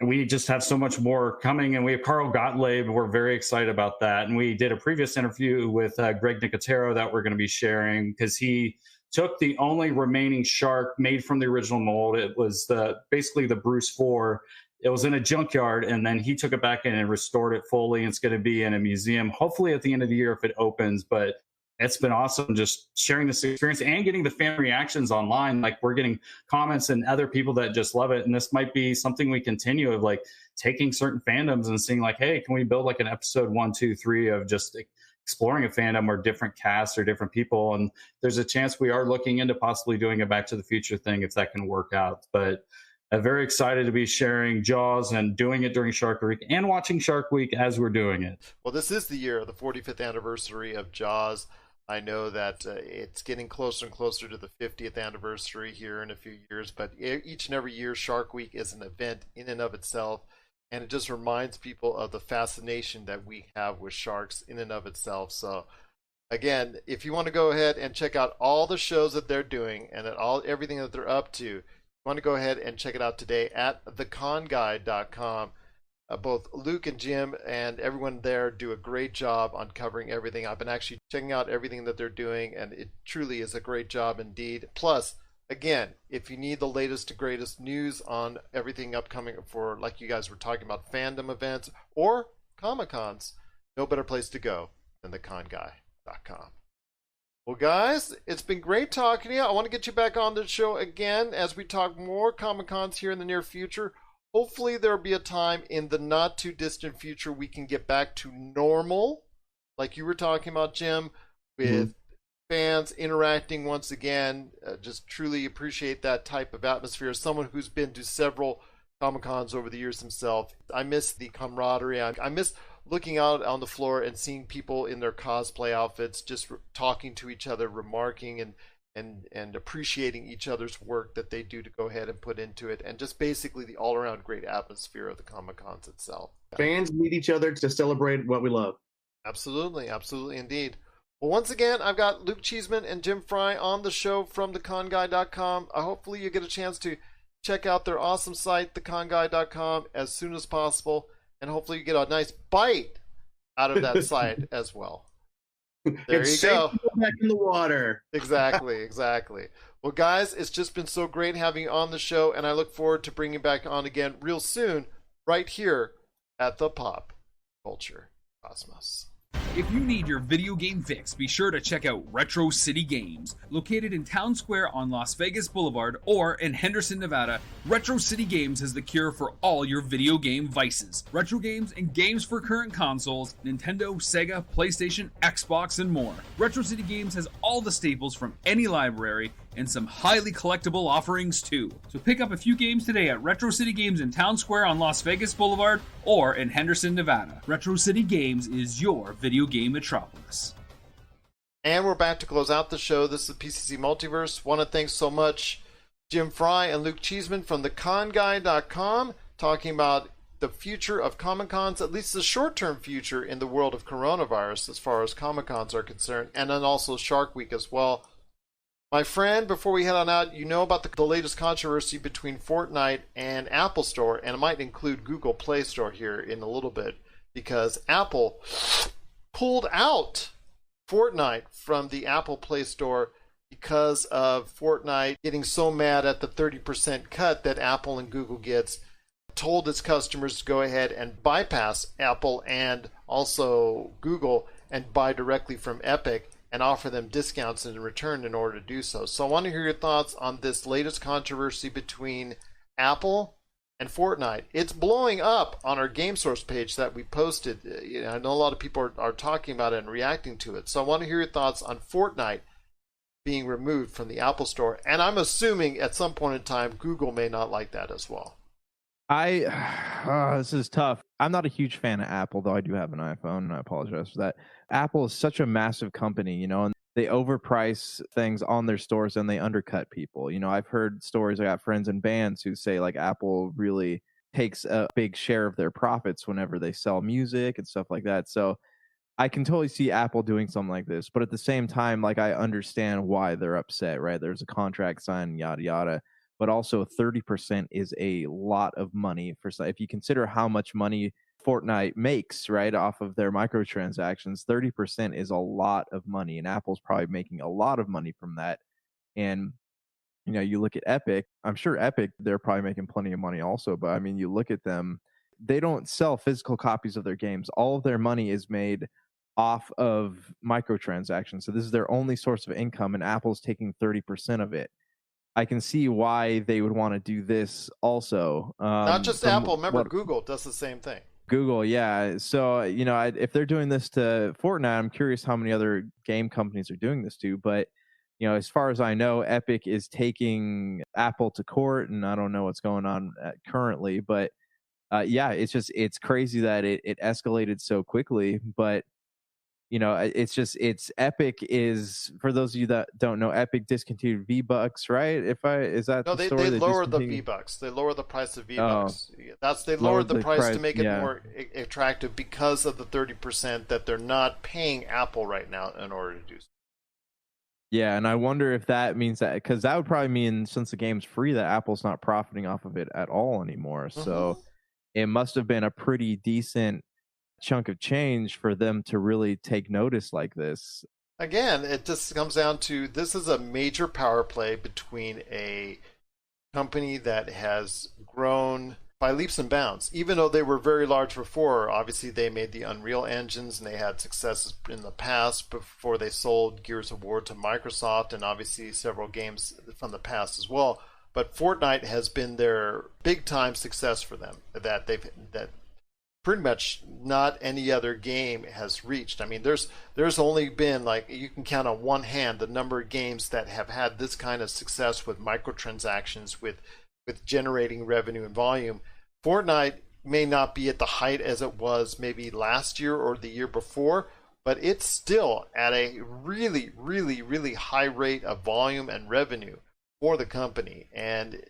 we just have so much more coming. And we have Carl Gottlieb. We're very excited about that. And we did a previous interview with Greg Nicotero that we're going to be sharing, because he took the only remaining shark made from the original mold. It was basically the Bruce 4. It was in a junkyard, and then he took it back in and restored it fully. And it's going to be in a museum, hopefully at the end of the year if it opens. But it's been awesome just sharing this experience and getting the fan reactions online. Like, we're getting comments and other people that just love it. And this might be something we continue of, like, taking certain fandoms and seeing like, hey, can we build like an episode 1, 2, 3 of just exploring a fandom or different casts or different people. And there's a chance we are looking into possibly doing a Back to the Future thing if that can work out. But I'm very excited to be sharing Jaws and doing it during Shark Week and watching Shark Week as we're doing it. Well, this is the year of the 45th anniversary of Jaws. I know that it's getting closer and closer to the 50th anniversary here in a few years, but each and every year Shark Week is an event in and of itself, and it just reminds people of the fascination that we have with sharks in and of itself. So again, if you want to go ahead and check out all the shows that they're doing and everything that they're up to, you want to go ahead and check it out today at theconguide.com. Both Luke and Jim and everyone there do a great job on covering everything. I've been actually checking out everything that they're doing, and it truly is a great job indeed. Plus, again, if you need the latest and greatest news on everything upcoming for, like you guys were talking about, fandom events or Comic-Cons, no better place to go than theconguy.com. Well, guys, it's been great talking to you. I want to get you back on the show again as we talk more Comic-Cons here in the near future. Hopefully there'll be a time in the not too distant future we can get back to normal, like you were talking about, Jim, with fans interacting once again. Just truly appreciate that type of atmosphere. As someone who's been to several Comic-Cons over the years himself, I miss the camaraderie. I miss looking out on the floor and seeing people in their cosplay outfits just talking to each other, remarking and appreciating each other's work that they do to go ahead and put into it, and just basically the all-around great atmosphere of the Comic-Cons itself. Fans meet each other to celebrate what we love. Absolutely, absolutely indeed. Well, once again, I've got Luke Cheeseman and Jim Fry on the show from theconguy.com. Hopefully you get a chance to check out their awesome site, theconguy.com, as soon as possible, and hopefully you get a nice bite out of that site as well. There you go. Back in the water. Exactly. Well, guys, it's just been so great having you on the show, and I look forward to bringing you back on again real soon, right here at the Pop Culture Cosmos. If you need your video game fix, be sure to check out Retro City Games. Located in Town Square on Las Vegas Boulevard or in Henderson, Nevada, Retro City Games has the cure for all your video game vices. Retro games and games for current consoles, Nintendo, Sega, PlayStation, Xbox, and more. Retro City Games has all the staples from any library and some highly collectible offerings too. So pick up a few games today at Retro City Games in Town Square on Las Vegas Boulevard or in Henderson, Nevada. Retro City Games is your video game metropolis. And we're back to close out the show. This is the PCC Multiverse. Want to thank so much Jim Fry and Luke Cheeseman from theconguy.com talking about the future of Comic-Cons, at least the short-term future in the world of coronavirus as far as Comic-Cons are concerned, and then also Shark Week as well. My friend, before we head on out, you know about the latest controversy between Fortnite and Apple Store, and it might include Google Play Store here in a little bit, because Apple pulled out Fortnite from the Apple Play Store because of Fortnite getting so mad at the 30% cut that Apple and Google gets, told its customers to go ahead and bypass Apple and also Google and buy directly from Epic and offer them discounts in return in order to do so. So I want to hear your thoughts on this latest controversy between Apple and Fortnite. It's blowing up on our GameSource page that we posted. I know a lot of people are talking about it and reacting to it. So I want to hear your thoughts on Fortnite being removed from the Apple Store. And I'm assuming at some point in time, Google may not like that as well. This is tough. I'm not a huge fan of Apple, though I do have an iPhone, and I apologize for that. Apple is such a massive company, and they overprice things on their stores and they undercut people. I've heard stories. I got friends in bands who say like Apple really takes a big share of their profits whenever they sell music and stuff like that. So I can totally see Apple doing something like this, but at the same time, like, I understand why they're upset, right? There's a contract signed, yada, yada. But also 30% is a lot of money if you consider how much money Fortnite makes, right, off of their microtransactions. 30% is a lot of money, and Apple's probably making a lot of money from that. And you look at Epic. I'm sure Epic, they're probably making plenty of money also, but I mean, you look at them, they don't sell physical copies of their games. All of their money is made off of microtransactions. So this is their only source of income, and Apple's taking 30% of it. I can see why they would want to do this also. Not just Apple. Remember, Google does the same thing. Google, yeah. So, if they're doing this to Fortnite, I'm curious how many other game companies are doing this to. But, as far as I know, Epic is taking Apple to court, and I don't know what's going on currently. But, it's crazy that it escalated so quickly. But, it's Epic is, for those of you that don't know, Epic discontinued V-Bucks, right? They lowered the V-Bucks. They lowered the price of V-Bucks. They lowered the price to make it more attractive because of the 30% that they're not paying Apple right now in order to do so. Yeah, and I wonder if that means that, because that would probably mean, since the game's free, that Apple's not profiting off of it at all anymore. Mm-hmm. So it must have been a pretty decent chunk of change for them to really take notice like this. Again, it just comes down to, this is a major power play between a company that has grown by leaps and bounds. Even though they were very large before, obviously they made the Unreal engines and they had successes in the past before they sold Gears of War to Microsoft, and obviously several games from the past as well. But Fortnite has been their big time success for them that pretty much not any other game has reached. I mean, there's only been, like, you can count on one hand the number of games that have had this kind of success with microtransactions, with generating revenue and volume. Fortnite may not be at the height as it was maybe last year or the year before, but it's still at a really, really, really high rate of volume and revenue for the company. And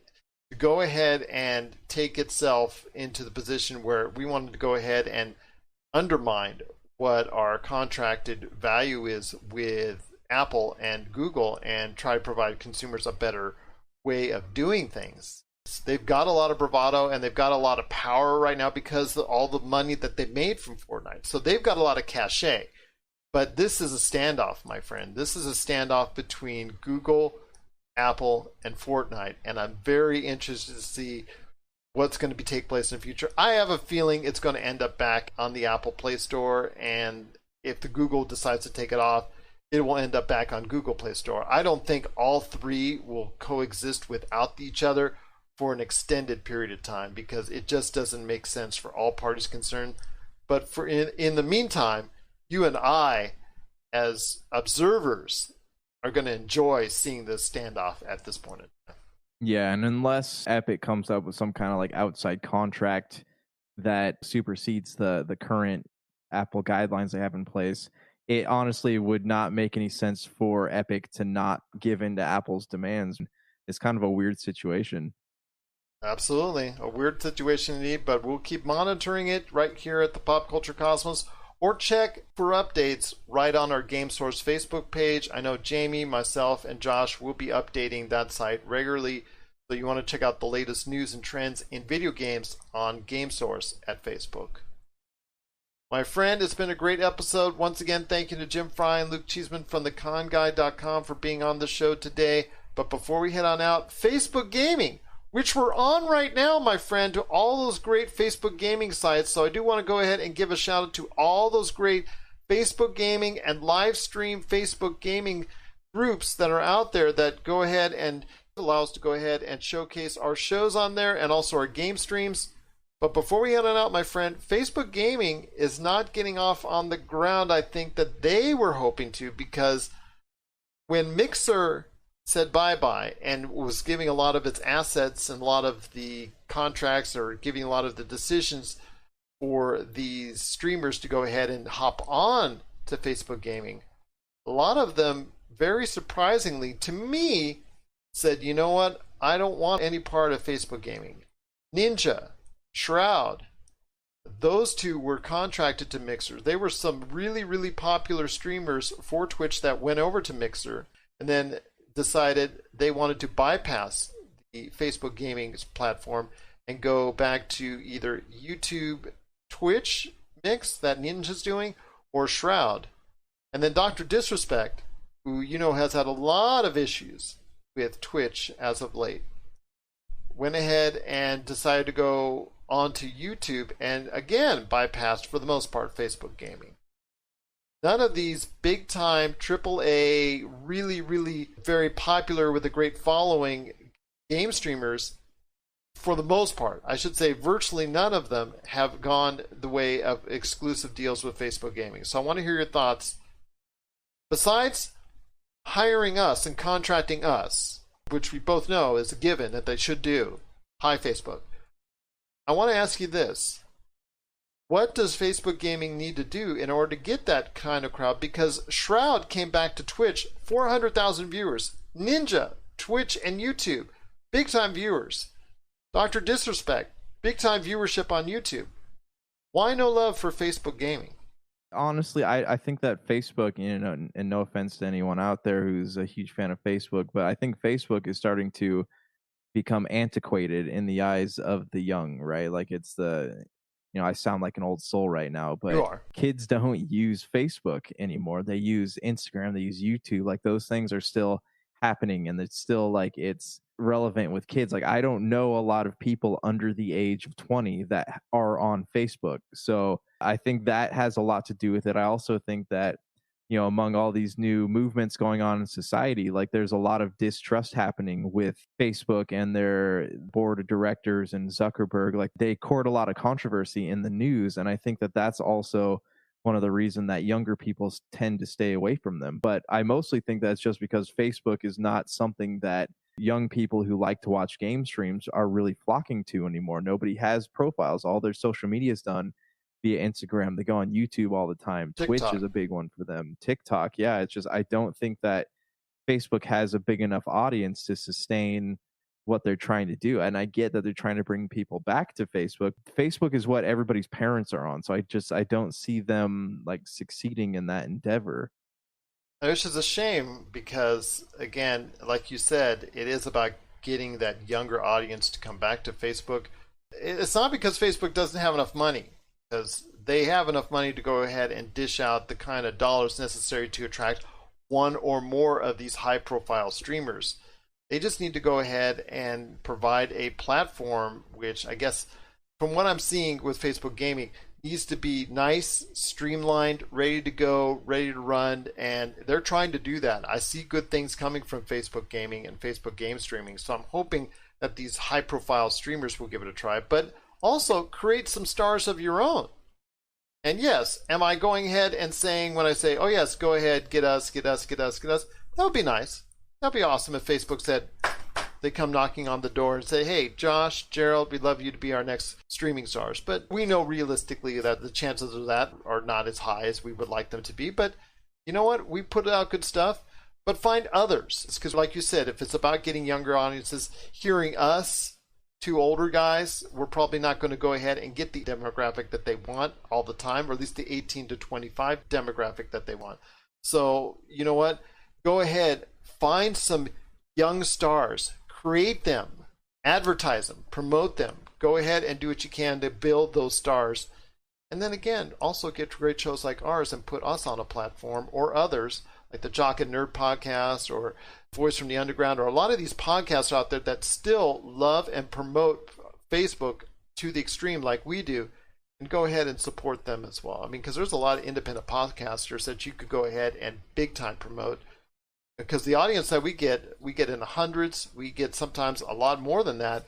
to go ahead and take itself into the position where we wanted to go ahead and undermine what our contracted value is with Apple and Google and try to provide consumers a better way of doing things. They've got a lot of bravado and they've got a lot of power right now because of all the money that they made from Fortnite. So they've got a lot of cachet. But this is a standoff, my friend. This is a standoff between Google, Apple, and Fortnite, and I'm very interested to see what's going to take place in the future. I have a feeling it's going to end up back on the Apple Play Store, and if the Google decides to take it off, it will end up back on Google Play Store. I don't think all three will coexist without each other for an extended period of time, because it just doesn't make sense for all parties concerned. But in the meantime, you and I, as observers, are going to enjoy seeing this standoff at this point in time. Yeah, and unless Epic comes up with some kind of like outside contract that supersedes the current Apple guidelines they have in place, it honestly would not make any sense for Epic to not give in to Apple's demands. It's kind of a weird situation. Absolutely. A weird situation indeed, but we'll keep monitoring it right here at the Pop Culture Cosmos, or check for updates right on our Game Source Facebook page. I know Jamie, myself, and Josh will be updating that site regularly, so you want to check out the latest news and trends in video games on Game Source at Facebook. My friend, it's been a great episode. Once again, thank you to Jim Fry and Luke Cheeseman from theconguy.com for being on the show today. But before we head on out, Facebook Gaming, which we're on right now, my friend, to all those great Facebook gaming sites. So I do want to go ahead and give a shout out to all those great Facebook gaming and live stream Facebook gaming groups that are out there that go ahead and allow us to go ahead and showcase our shows on there and also our game streams. But before we head on out, my friend, Facebook gaming is not getting off on the ground I think that they were hoping to, because when Mixer said bye-bye and was giving a lot of its assets and a lot of the contracts, or giving a lot of the decisions for these streamers to go ahead and hop on to Facebook gaming, a lot of them, very surprisingly to me, said, you know what, I don't want any part of Facebook gaming. Ninja, Shroud, those two were contracted to Mixer. They were some really, really popular streamers for Twitch that went over to Mixer and then decided they wanted to bypass the Facebook gaming platform and go back to either YouTube, Twitch mix that Ninja's doing, or Shroud. And then Dr. Disrespect, who you know has had a lot of issues with Twitch as of late. Went ahead and decided to go onto YouTube and again bypassed, for the most part, Facebook gaming. None of these big time AAA, really very popular with a great following game streamers, for the most part, I should say virtually none of them have gone the way of exclusive deals with Facebook gaming. So I want to hear your thoughts. Besides hiring us and contracting us, which we both know is a given that they should do, hi Facebook, I want to ask you this. What does Facebook gaming need to do in order to get that kind of crowd? Because Shroud came back to Twitch, 400,000 viewers. Ninja, Twitch and YouTube, big time viewers. Dr. Disrespect, big time viewership on YouTube. Why no love for Facebook gaming? Honestly, I think that Facebook, and no offense to anyone out there who's a huge fan of Facebook, but I think Facebook is starting to become antiquated in the eyes of the young, right? Like it's I sound like an old soul right now, but kids don't use Facebook anymore. They use Instagram, they use YouTube. Like those things are still happening, and it's still like it's relevant with kids. Like I don't know a lot of people under the age of 20 that are on Facebook. So I think that has a lot to do with it. I also think that, among all these new movements going on in society, like there's a lot of distrust happening with Facebook and their board of directors and Zuckerberg. Like they court a lot of controversy in the news. And I think that that's also one of the reasons that younger people tend to stay away from them. But I mostly think that's just because Facebook is not something that young people who like to watch game streams are really flocking to anymore. Nobody has profiles. All their social media is done via Instagram. They go on YouTube all the time. TikTok. Twitch is a big one for them. TikTok, yeah. It's just I don't think that Facebook has a big enough audience to sustain what they're trying to do. And I get that they're trying to bring people back to Facebook. Facebook is what everybody's parents are on. So I don't see them like succeeding in that endeavor. Which is a shame because, again, like you said, it is about getting that younger audience to come back to Facebook. It's not because Facebook doesn't have enough money, because they have enough money to go ahead and dish out the kind of dollars necessary to attract one or more of these high-profile streamers. They just need to go ahead and provide a platform, which I guess, from what I'm seeing with Facebook gaming, needs to be nice, streamlined, ready to go, ready to run, and they're trying to do that. I see good things coming from Facebook gaming and Facebook game streaming, so I'm hoping that these high-profile streamers will give it a try, but also create some stars of your own. And yes, am I going ahead and saying when I say, oh yes, go ahead, get us, that would be nice. That would be awesome if Facebook said, they come knocking on the door and say, hey, Josh, Gerald, we'd love you to be our next streaming stars. But we know realistically that the chances of that are not as high as we would like them to be. But you know what? We put out good stuff, but find others. It's because, like you said, if it's about getting younger audiences hearing us, two older guys, we're probably not going to go ahead and get the demographic that they want all the time, or at least the 18 to 25 demographic that they want. So, you know what? Go ahead, find some young stars, create them, advertise them, promote them. Go ahead and do what you can to build those stars. And then again, also get great shows like ours and put us on a platform, or others like the Jock and Nerd podcast or Voice from the Underground, or a lot of these podcasts out there that still love and promote Facebook to the extreme like we do, and go ahead and support them as well. I mean, because there's a lot of independent podcasters that you could go ahead and big time promote. Because the audience that we get in the hundreds, we get sometimes a lot more than that,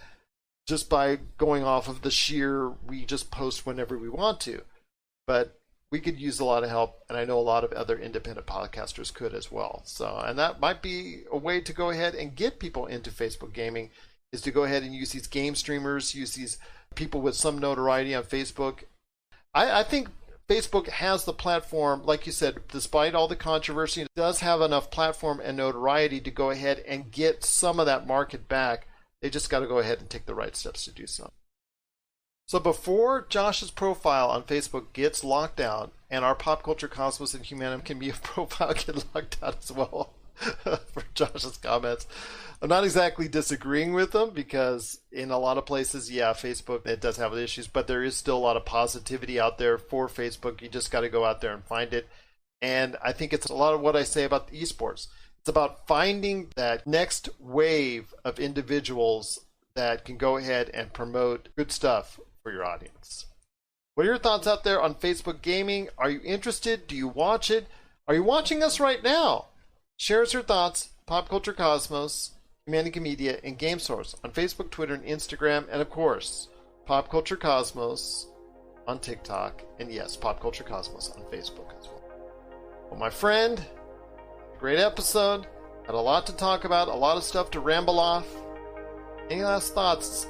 just by going off of the sheer, we just post whenever we want to. But we could use a lot of help, and I know a lot of other independent podcasters could as well. So, and that might be a way to go ahead and get people into Facebook gaming, is to go ahead and use these game streamers, use these people with some notoriety on Facebook. I think Facebook has the platform, like you said, despite all the controversy, it does have enough platform and notoriety to go ahead and get some of that market back. They just got to go ahead and take the right steps to do so. So before Josh's profile on Facebook gets locked down, and our Pop Culture Cosmos and Humanum can be a profile get locked out as well for Josh's comments, I'm not exactly disagreeing with them, because in a lot of places, yeah, Facebook, it does have issues, but there is still a lot of positivity out there for Facebook. You just got to go out there and find it. And I think it's a lot of what I say about the esports. It's about finding that next wave of individuals that can go ahead and promote good stuff for your audience. What are your thoughts out there on Facebook Gaming? Are you interested? Do you watch it? Are you watching us right now? Share us your thoughts, Pop Culture Cosmos, Humanica Media, and Game Source on Facebook, Twitter, and Instagram, and of course, Pop Culture Cosmos on TikTok, and yes, Pop Culture Cosmos on Facebook as well. Well, my friend, great episode. Had a lot to talk about, a lot of stuff to ramble off. Any last thoughts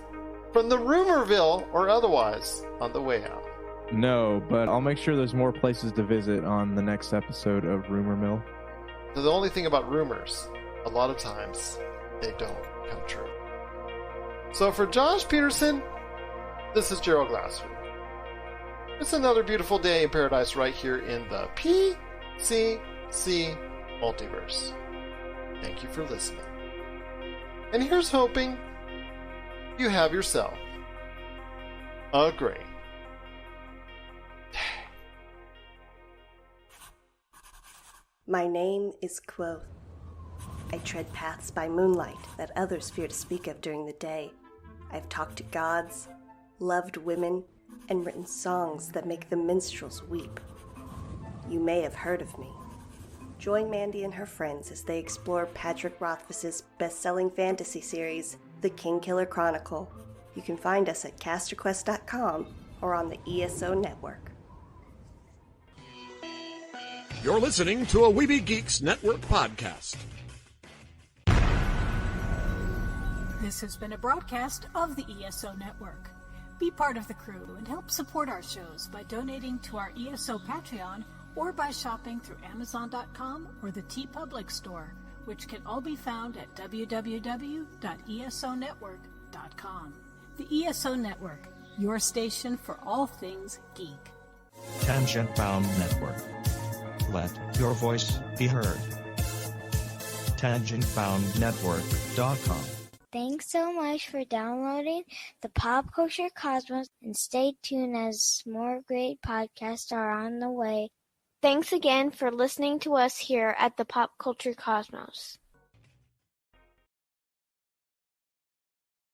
from the Rumorville or otherwise on the way out? No, but I'll make sure there's more places to visit on the next episode of Rumor Mill. So the only thing about rumors, a lot of times, they don't come true. So for Josh Peterson, this is Gerald Glassford. It's another beautiful day in paradise right here in the PCC Multiverse. Thank you for listening. And here's hoping you have yourself a great day. My name is Quoth. I tread paths by moonlight that others fear to speak of during the day. I've talked to gods, loved women, and written songs that make the minstrels weep. You may have heard of me. Join Mandy and her friends as they explore Patrick Rothfuss's best-selling fantasy series, The Kingkiller Chronicle. You can find us at casterquest.com or on the ESO network. You're listening to a Weeby Geeks Network podcast. This has been a broadcast of the ESO Network. Be part of the crew and help support our shows by donating to our ESO Patreon or by shopping through Amazon.com or the TeePublic store, which can all be found at www.esonetwork.com. The ESO Network, your station for all things geek. Tangent Bound Network. Let your voice be heard. TangentBoundNetwork.com. Thanks so much for downloading the Pop Culture Cosmos, and stay tuned as more great podcasts are on the way. Thanks again for listening to us here at the Pop Culture Cosmos.